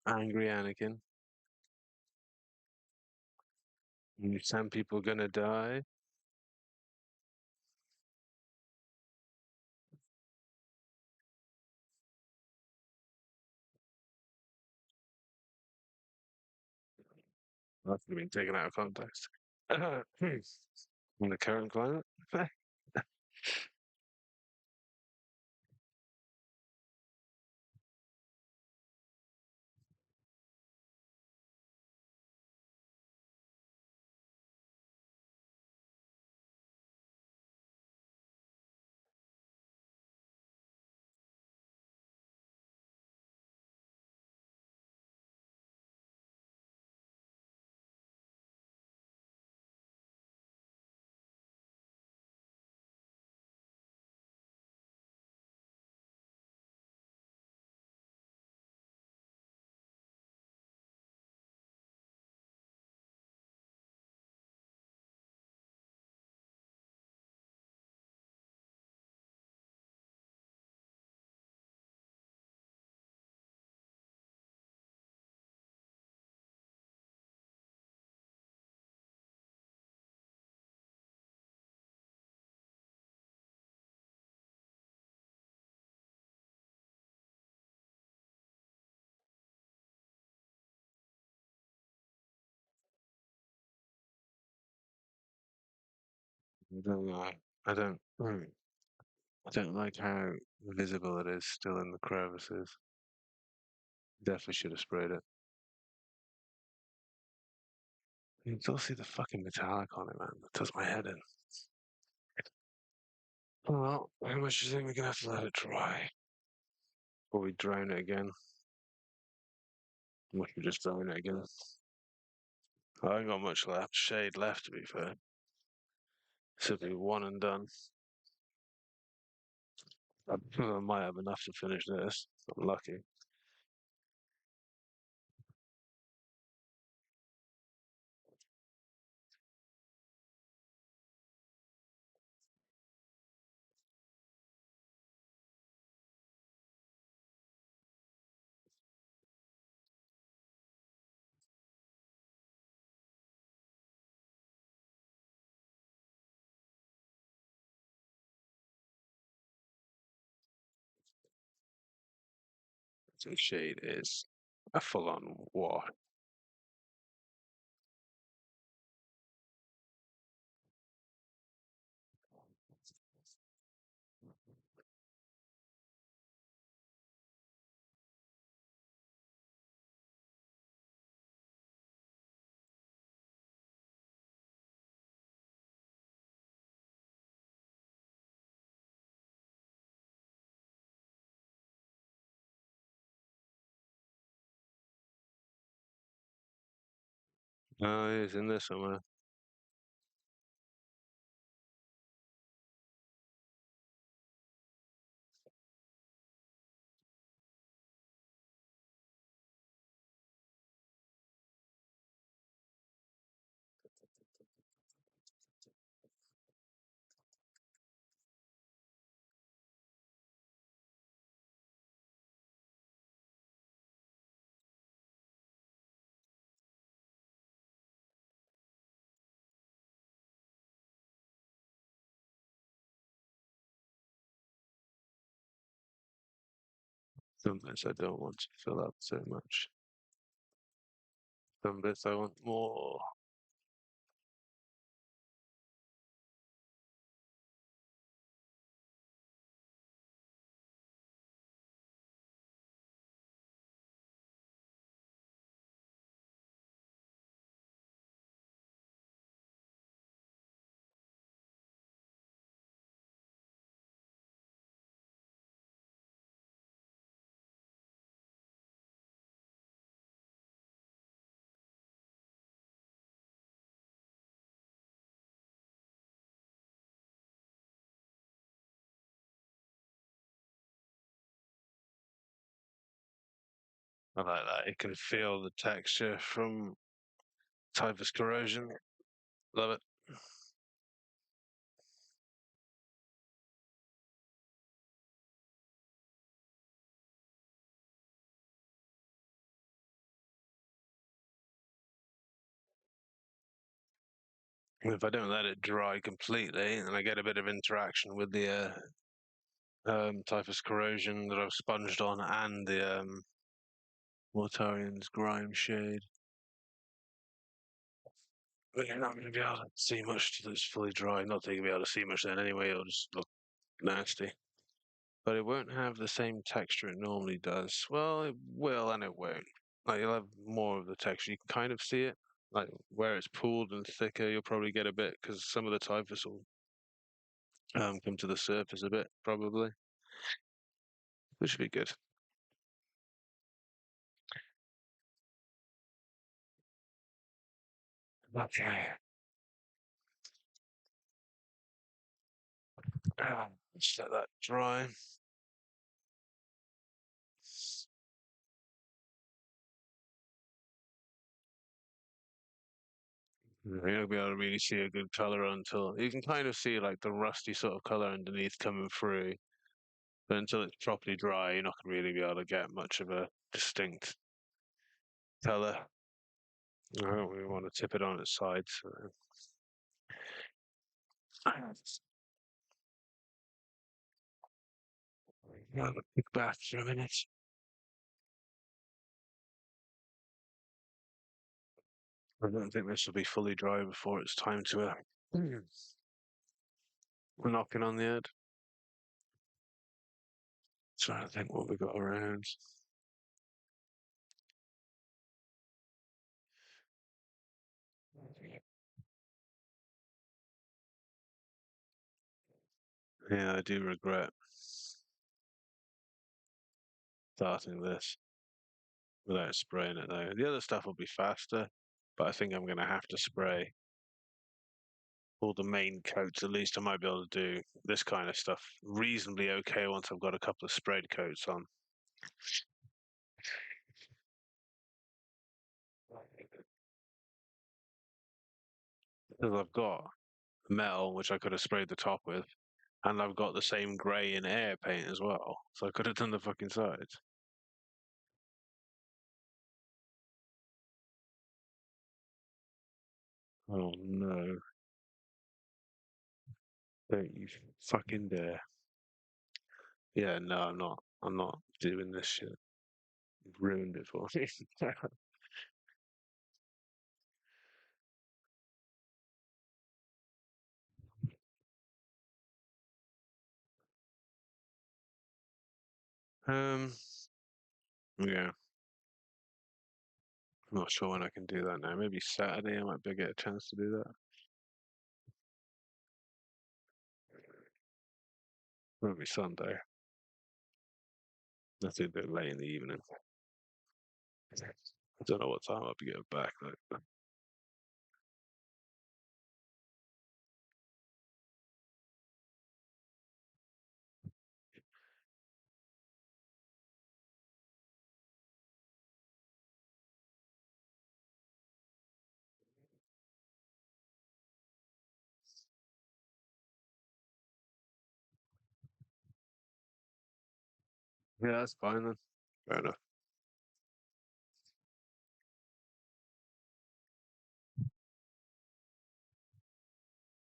Speaker 1: Angry Anakin. 10 people gonna die. That's been taken out of context. In the current climate, I don't know. I don't. I don't like how visible it is still in the crevices. Definitely should have sprayed it. You can still see the fucking metallic on it, man. That does my head in. Well, how much do you think we're gonna have to let it dry? Or we drown it again? Or we just drown it again? I ain't got much left. Shade left, to be fair. Should be one and done. I might have enough to finish this. I'm lucky. So shade is a full-on war. Oh, it's in there somewhere. Some bits I don't want to fill up so much. Some bits I want more. I like that. You can feel the texture from typhus corrosion. Love it. If I don't let it dry completely, and I get a bit of interaction with the typhus corrosion that I've sponged on and the Mortarian's grime shade, but you're not going to be able to see much till it's fully dry. Not that you're going to be able to see much then anyway, it'll just look nasty. But it won't have the same texture it normally does. Well, it will and it won't. Like you'll have more of the texture. You can kind of see it. Like where it's pooled and thicker, you'll probably get a bit because some of the typhus will come to the surface a bit, probably, which should be good. Okay. Just let that dry. You'll be able to really see a good color until you can kind of see like the rusty sort of color underneath coming through. But until it's properly dry, you're not going to really be able to get much of a distinct color. I don't really want to tip it on its side. So. Have a quick bath for a minute. I don't think this will be fully dry before it's time to knock it on the head. Trying to think what we got around. Yeah, I do regret starting this without spraying it though. The other stuff will be faster, but I think I'm going to have to spray all the main coats. At least I might be able to do this kind of stuff reasonably okay once I've got a couple of sprayed coats on. Because I've got metal, which I could have sprayed the top with, and I've got the same grey and air paint as well, so I could have done the fucking sides. Oh no. Don't you fucking dare. Yeah, no, I'm not. I'm not doing this shit. You've ruined it for me. um, yeah, I'm not sure when I can do that now. Maybe Saturday I might be get a chance to do that. Maybe Sunday. That's a bit late in the evening. I don't know what time I'll be getting back though. Yeah, that's fine then. Fair enough.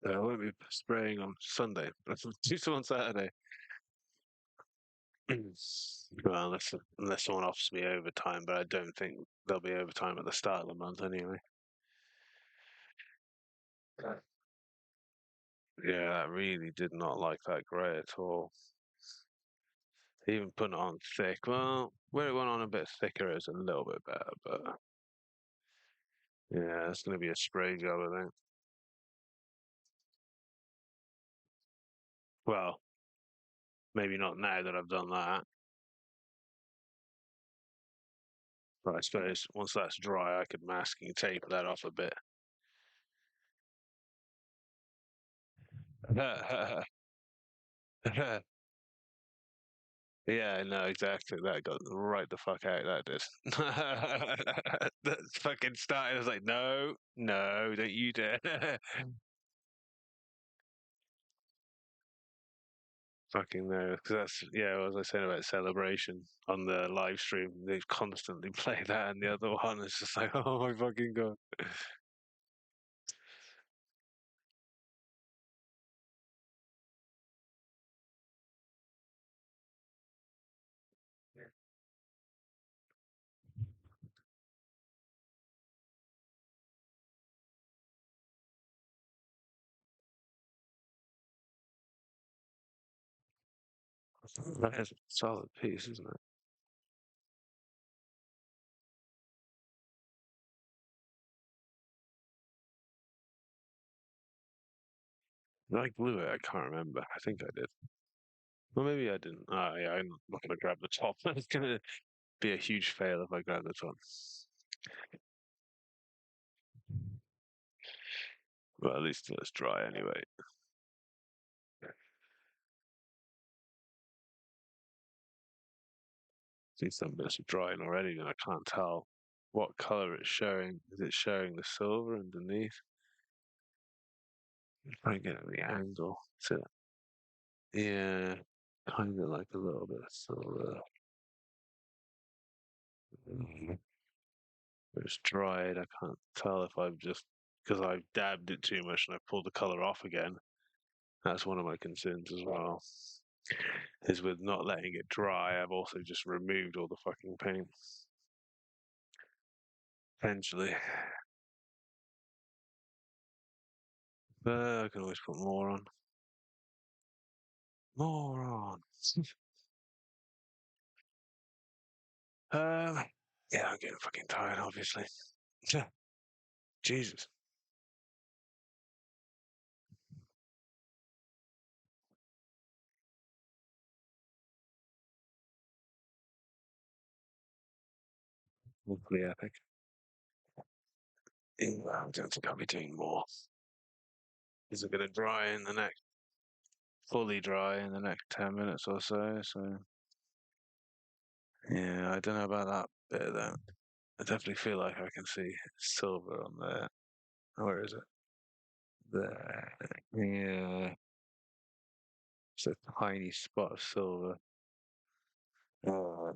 Speaker 1: I won't be spraying on Sunday, but I'll do some on Saturday. Well, unless someone offers me overtime, but I don't think there'll be overtime at the start of the month anyway. Yeah, that really did not like that grey at all. Even putting it on thick. Well, where it went on a bit thicker, it was a little bit better, but yeah, it's going to be a spray job, I think. Well, maybe not now that I've done that, but I suppose once that's dry, I could masking tape that off a bit. Yeah, no, exactly. That got right the fuck out. That did. That fucking started. I was like, no, no, don't you dare. Fucking no, because that's yeah. What was I saying about celebration on the live stream? They constantly play that, and the other one is just like, oh my fucking god. That's a solid piece, isn't it? Did I glue it? I can't remember. I think I did. Well, maybe I didn't. Yeah, I'm not going to grab the top. It's going to be a huge fail if I grab the top. Well, at least it's dry anyway. See some bits are drying already, and I can't tell what color it's showing. Is it showing the silver underneath? Try and get the angle. So, yeah, kind of like a little bit of silver. Mm. It's dried. I can't tell if I've just because I've dabbed it too much and I pulled the color off again. That's one of my concerns as well. Is with not letting it dry, I've also just removed all the fucking paint. Potentially. But I can always put more on. More on. Um, yeah, I'm getting fucking tired, obviously. Yeah, Jesus. Hopefully epic. Yeah, I don't think I'll be doing more. Is it going to dry in the next, fully dry in the next 10 minutes or so? So, yeah, I don't know about that bit though. I definitely feel like I can see silver on there. Where is it? There. Yeah, it's a tiny spot of silver. Oh,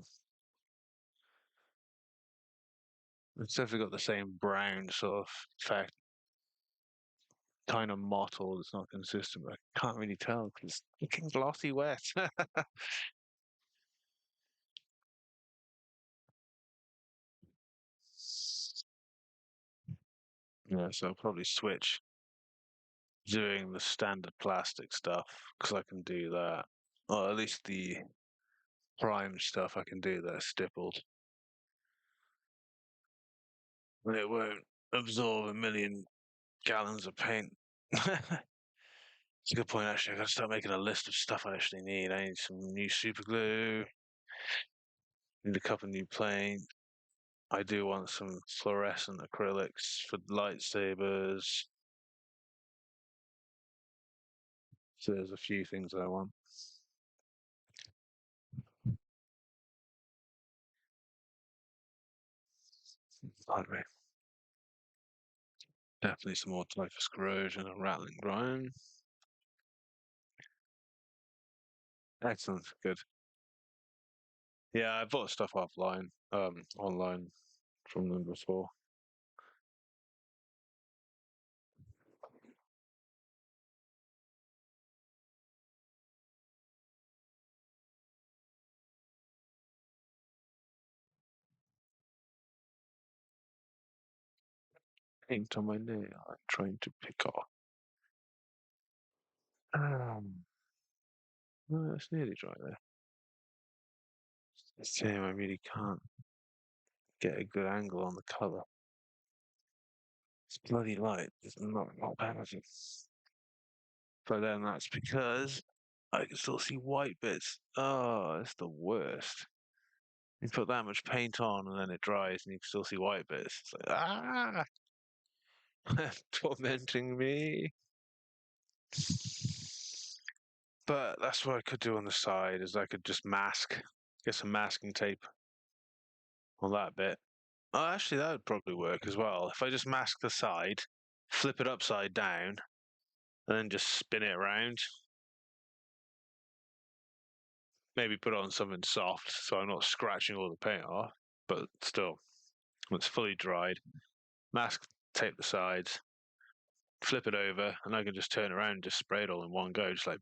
Speaker 1: it's definitely got the same brown sort of effect, kind of mottled. It's not consistent, but I can't really tell because it's fucking glossy wet. Yeah, so I'll probably switch doing the standard plastic stuff because I can do that. Or at least the prime stuff I can do that stippled. And it won't absorb a million gallons of paint. It's a good point, actually. I gotta start making a list of stuff I actually need. I need some new super glue, need a couple new paint. I do want some fluorescent acrylics for lightsabers. So there's a few things I want. Pardon me. Definitely some more typhus corrosion and rattling grind. Excellent, good. Yeah, I bought stuff offline, online from them before. Paint on my nail. I'm trying to pick off. No, it's nearly dry there. It's a shame I really can't get a good angle on the colour. It's bloody light. It's not balancing. But then that's because I can still see white bits. Oh, it's the worst. You put that much paint on and then it dries and you can still see white bits. It's like, ah, tormenting me. But that's what I could do on the side is I could just mask, get some masking tape on that bit. Oh, actually, that would probably work as well. If I just mask the side, flip it upside down, and then just spin it around. Maybe put on something soft so I'm not scratching all the paint off. But still, when it's fully dried, mask tape the sides, flip it over, and I can just turn around and just spray it all in one go, just like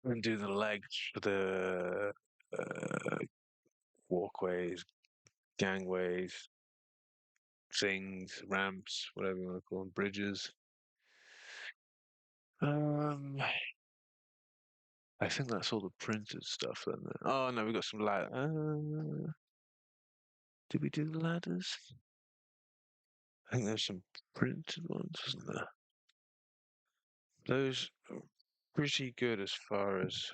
Speaker 1: and do the legs for the walkways, gangways. things, ramps, whatever you want to call them, bridges. Um, I think that's all the printed stuff then. Oh no, we got some light. Did we do the ladders? I think there's some printed ones, isn't there? Those are pretty good as far as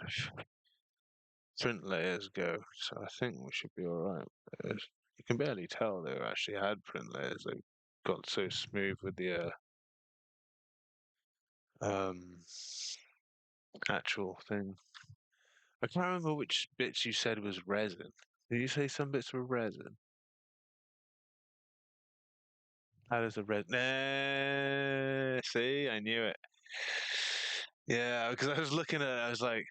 Speaker 1: print layers go, so I think we should be alright. You can barely tell they actually had print layers. They got so smooth with the um, actual thing. I can't remember which bits you said was resin. Did you say some bits were resin? How does the red? See, I knew it. Yeah, because I was looking at it, I was like,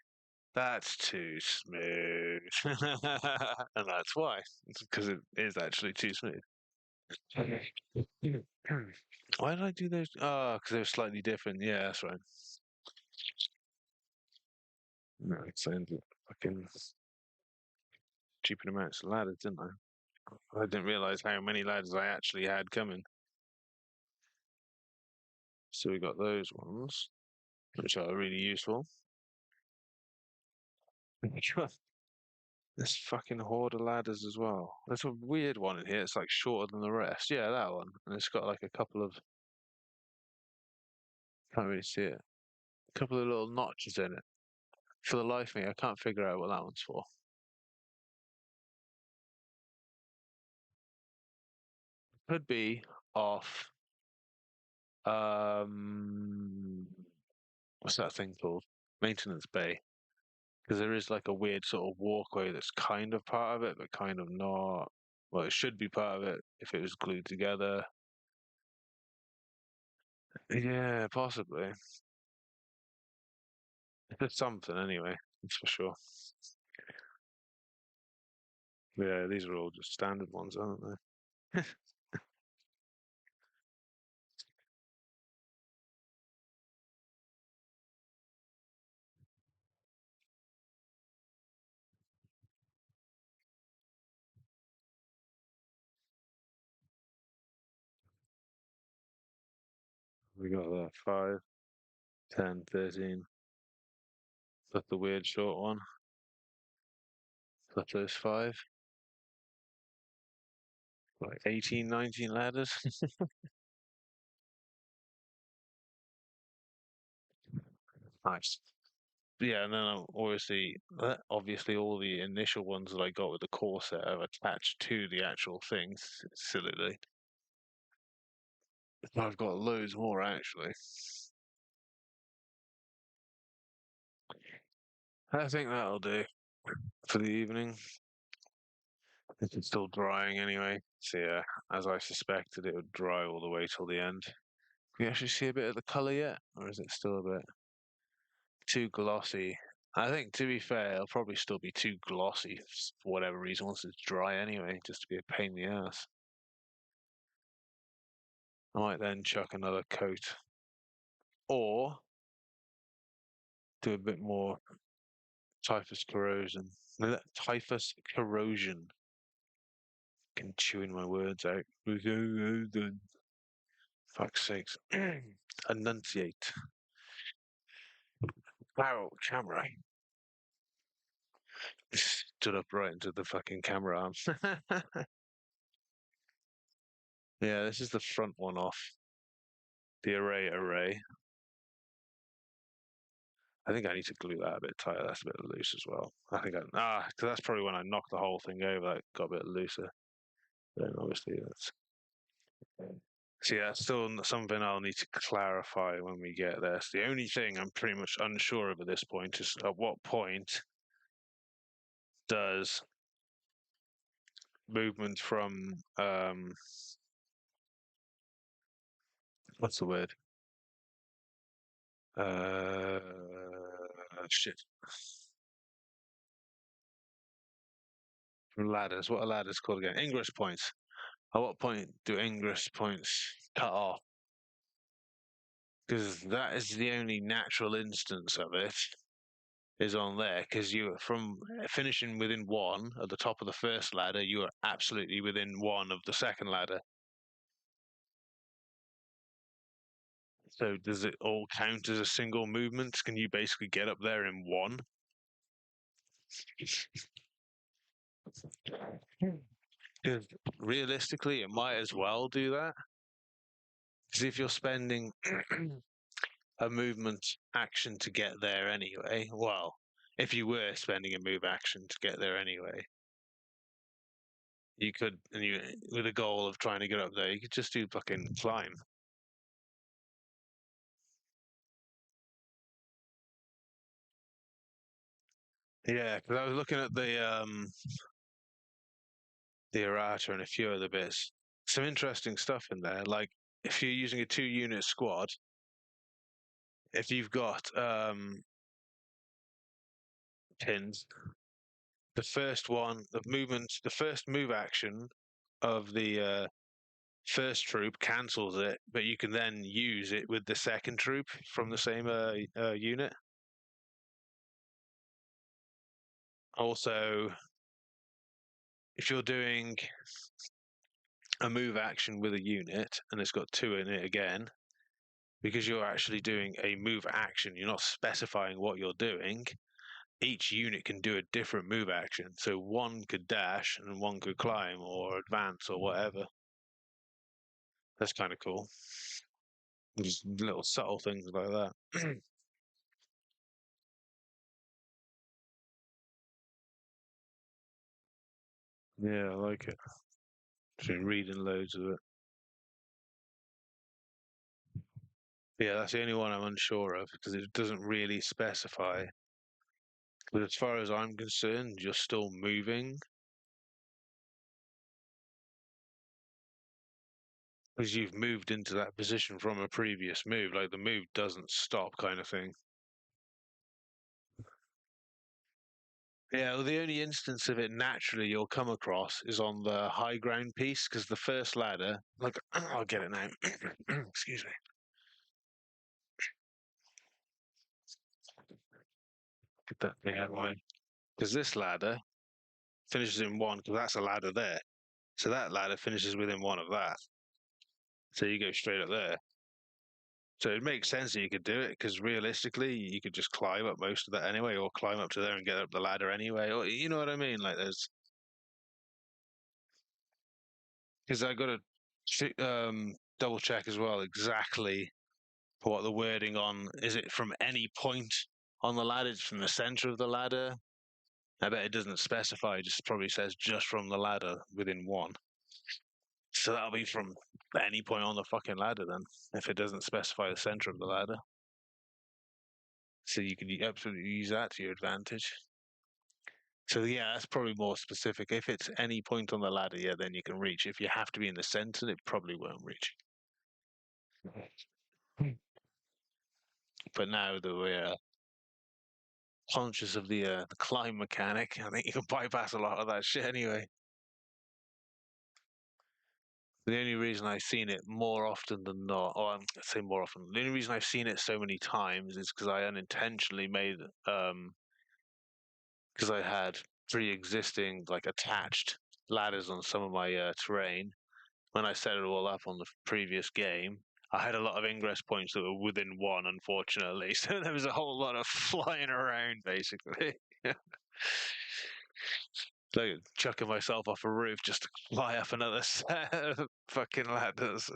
Speaker 1: that's too smooth. And that's why. It's because it is actually too smooth. Why did I do those? Oh, because they were slightly different. Yeah, that's right. No, it's fucking stupid amounts of ladders, didn't I? I didn't realize how many ladders I actually had coming. So we got those ones, which are really useful. This fucking horde of ladders as well. There's a weird one in here. It's like shorter than the rest. Yeah, that one. And it's got like a couple of, can't really see it. A couple of little notches in it. For the life of me, I can't figure out what that one's for. Could be off. Um, what's that thing called? Maintenance bay. Because there is like a weird sort of walkway that's kind of part of it, but kind of not. Well, it should be part of it if it was glued together. Yeah, possibly. There's something anyway, that's for sure. Yeah, these are all just standard ones, aren't they? We got that 5, 10, 13. Got the weird short one. Got those 5. Like 18, 19 ladders. Nice. Yeah, and then obviously all the initial ones that I got with the core set are attached to the actual things. Sillily. I've got loads more actually. I think that'll do for the evening. It's still drying anyway. So yeah, as I suspected, it would dry all the way till the end. Can you actually see a bit of the colour yet? Or is it still a bit too glossy? I think, to be fair, it'll probably still be too glossy for whatever reason once it's dry anyway, just to be a pain in the ass. I might then chuck another coat. Or do a bit more typhus corrosion. Typhus corrosion. Can chewing my words out. Fuck's sakes. Enunciate. Wow, camera. Stood up right into the fucking camera arms. Yeah, this is the front one off. The array. I think I need to glue that a bit tighter. That's a bit loose as well. I think because that's probably when I knocked the whole thing over. It got a bit looser. Then obviously that's. So yeah, that's still something I'll need to clarify when we get there. So the only thing I'm pretty much unsure of at this point is at what point does movement from what's the word? Uh, shit. Ladders. What are ladders called again? Ingress points. At what point do ingress points cut off? Because that is the only natural instance of it is on there. Because you from finishing within one at the top of the first ladder, you are absolutely within one of the second ladder. So does it all count as a single movement? Can you basically get up there in one? Because realistically, it might as well do that. Because if you're spending a movement action to get there anyway, well, if you were spending a move action to get there anyway, you could, and you with a goal of trying to get up there, you could just do fucking climb. Yeah, because I was looking at the errata and a few other bits. Some interesting stuff in there. Like if you're using a 2 unit squad, if you've got pins, the first one, the first move action of the first troop cancels it, but you can then use it with the second troop from the same unit. Also, if you're doing a move action with a unit and it's got two in it again, because you're actually doing a move action, you're not specifying what you're doing. Each unit can do a different move action. So one could dash and one could climb or advance or whatever. That's kind of cool. Just little subtle things like that. Yeah, I like it. Just been reading loads of it. Yeah, that's the only one I'm unsure of because it doesn't really specify. But as far as I'm concerned, you're still moving because you've moved into that position from a previous move. Like the move doesn't stop, kind of thing. Yeah, well, the only instance of it naturally you'll come across is on the high ground piece because the first ladder, like, I'll get it now. Excuse me. Get that thing out of the way. Because this ladder finishes in one because that's a ladder there. So that ladder finishes within one of that. So you go straight up there. So it makes sense that you could do it because realistically, you could just climb up most of that anyway, or climb up to there and get up the ladder anyway. Or you know what I mean? Like there's because I got to double check as well exactly what the wording on is it from any point on the ladder, it's from the center of the ladder. I bet it doesn't specify, it just probably says just from the ladder within one. So that'll be from any point on the fucking ladder then, if it doesn't specify the center of the ladder. So you can absolutely use that to your advantage. So yeah, that's probably more specific. If it's any point on the ladder, yeah, then you can reach. If you have to be in the center, it probably won't reach. But now that we're conscious of the climb mechanic, I think you can bypass a lot of that shit anyway. The only reason I've seen it more often than not, or I say more often, the only reason I've seen it so many times is because I unintentionally made, because I had pre-existing like attached ladders on some of my terrain. When I set it all up on the previous game, I had a lot of ingress points that were within one, unfortunately. So there was a whole lot of flying around, basically. Like chucking myself off a roof just to fly up another set of fucking ladders.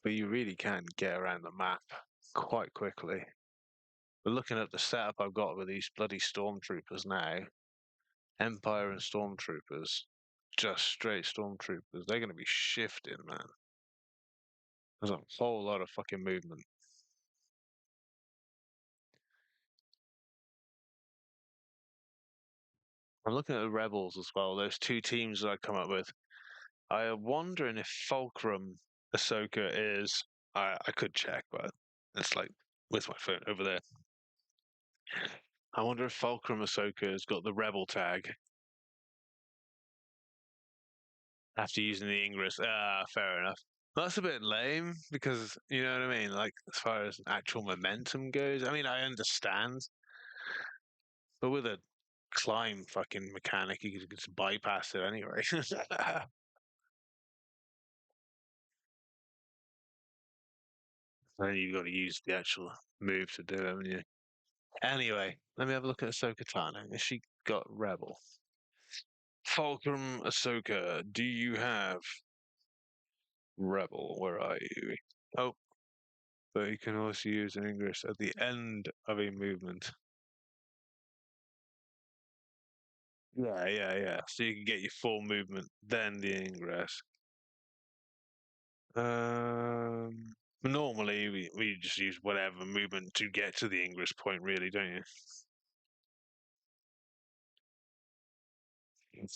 Speaker 1: But you really can get around the map quite quickly. But looking at the setup I've got with these bloody stormtroopers now, Empire and stormtroopers, just straight stormtroopers, they're going to be shifting, man. There's a whole lot of fucking movement. I'm looking at the Rebels as well. Those two teams that I come up with. I am wondering if Fulcrum Ahsoka is. I could check, but it's like with my phone over there. I wonder if Fulcrum Ahsoka has got the Rebel tag after using the Ingress. Ah, fair enough. That's a bit lame because you know what I mean. Like as far as actual momentum goes, I mean I understand, but with a climb fucking mechanic, you could just bypass it anyway. And you've got to use the actual move to do it, haven't you? Anyway, let me have a look at Ahsoka Tano. Has she got Rebel? Fulcrum Ahsoka, do you have Rebel? Where are you? Oh, but you can also use an Ingress at the end of a movement. Yeah. So you can get your full movement, then the Ingress. Normally we just use whatever movement to get to the Ingress point, really, don't you?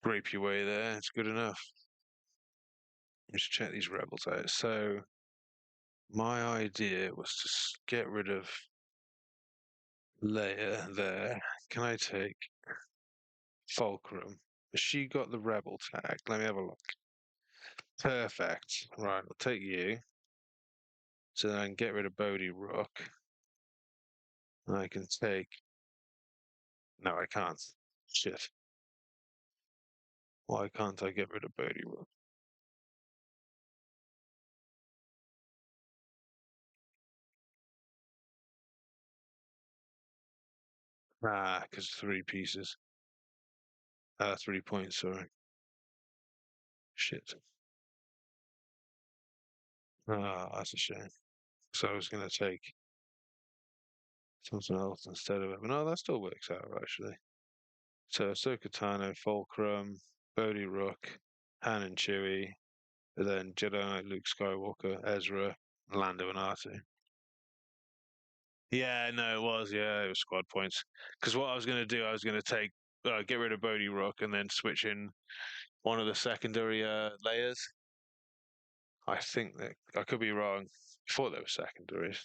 Speaker 1: Scrape your way there. It's good enough. Let's check these rebels out. So my idea was to get rid of Leia there. Can I take Fulcrum? Has she got the rebel tag? Let me have a look. Perfect. Right, I'll take you. So then I can get rid of Bodhi Rook. I can take. No, I can't. Shit. Why can't I get rid of Bodhi Rook? Ah, because 3 pieces. 3 points, sorry. Shit. Ah, that's a shame. So I was going to take something else instead of it. But no, that still works out, actually. So Ahsoka Tano, Fulcrum, Bodhi Rook, Han and Chewie, and then Jedi Knight Luke Skywalker, Ezra, Lando and R2. Yeah, no, it was. Yeah, it was squad points. Because what I was going to do, I was going to take, get rid of Bodhi Rook and then switch in one of the secondary layers. I think that I could be wrong. I thought they were secondaries.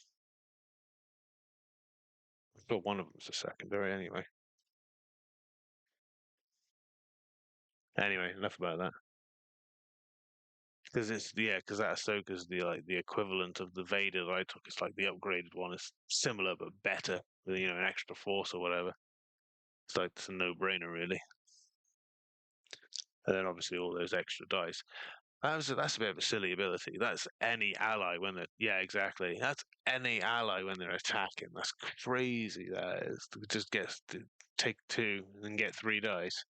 Speaker 1: I thought one of them was a secondary anyway. Anyway, enough about that. Because because that Ahsoka's the equivalent of the Vader that I took. It's like the upgraded one. It's similar but better with an extra force or whatever. It's like it's a no-brainer really. And then obviously all those extra dice. That's a bit of a silly ability. That's any ally when they're exactly. That's any ally when they're attacking. That's crazy. That is to just get to take two and get 3 dice.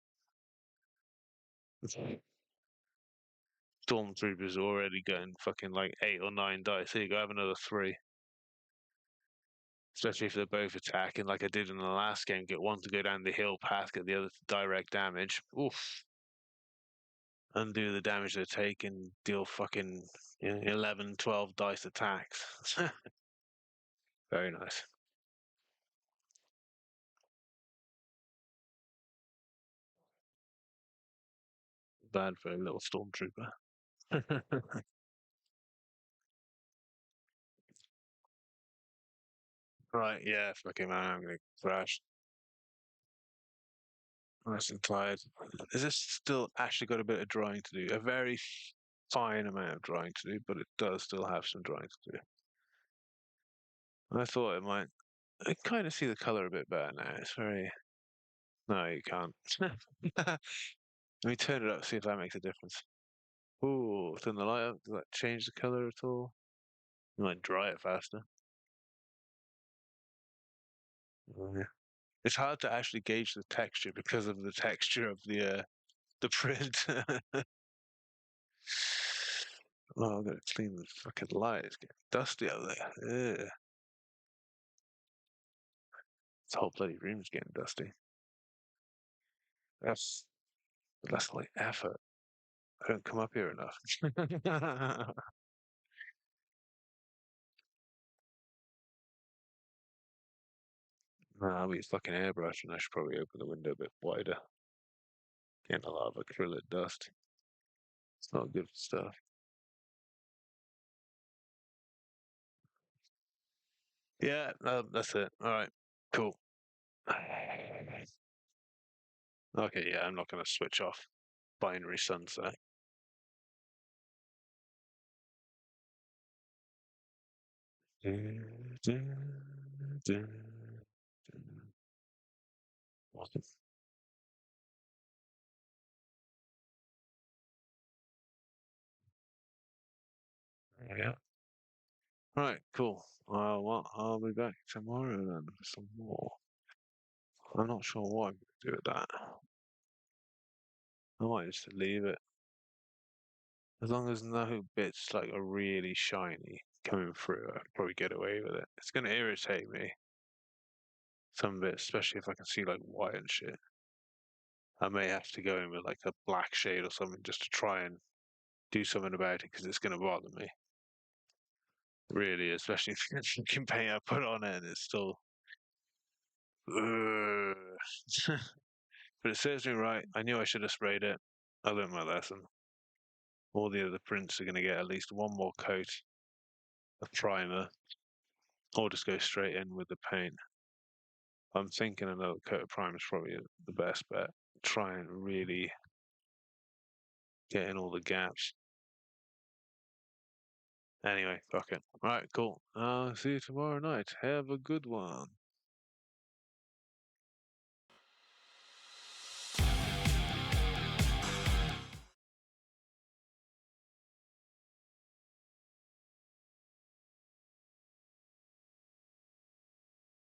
Speaker 1: Stormtroopers already getting fucking like 8 or 9 dice. Here you go, have another 3. Especially if they're both attacking, like I did in the last game. Get one to go down the hill path, get the other to direct damage. Oof. Undo the damage they're taking, deal fucking 11, 12 dice attacks. Very nice. Bad for a little stormtrooper. Right, yeah, fucking man, I'm gonna crash. Nice and tired. Is this still actually got a bit of drawing to do? A very fine amount of drawing to do, but it does still have some drawing to do. I thought it might. I kind of see the color a bit better now. It's very. No, you can't. Let me turn it up, see if that makes a difference. Ooh, turn the light up. Does that change the color at all? You might dry it faster. Oh, yeah. It's hard to actually gauge the texture because of the texture of the print. Oh, I'm gonna clean the fucking light. It's getting dusty out there. Ugh. This whole bloody room's getting dusty. That's like effort. I don't come up here enough. I'll be fucking airbrush and I should probably open the window a bit wider. Getting a lot of acrylic dust. It's not good stuff. Yeah, no, that's it. All right, cool. Okay, yeah, I'm not going to switch off binary sunset. Awesome. Yeah. Right, cool. Well, I'll be back tomorrow then for some more. I'm not sure what I'm gonna do with that. I might just leave it. As long as no bits like are really shiny coming through, I could probably get away with it. It's gonna irritate me some bits, especially if I can see like white and shit. I may have to go in with like a black shade or something just to try and do something about it because it's gonna bother me. Really, especially if the fucking paint I put on it and it's still. But it serves me right. I knew I should have sprayed it. I learned my lesson. All the other prints are going to get at least one more coat of primer, or just go straight in with the paint. I'm thinking another coat of primer is probably the best bet. Try and really get in all the gaps. Anyway, fuck it. Alright, cool. I'll see you tomorrow night. Have a good one.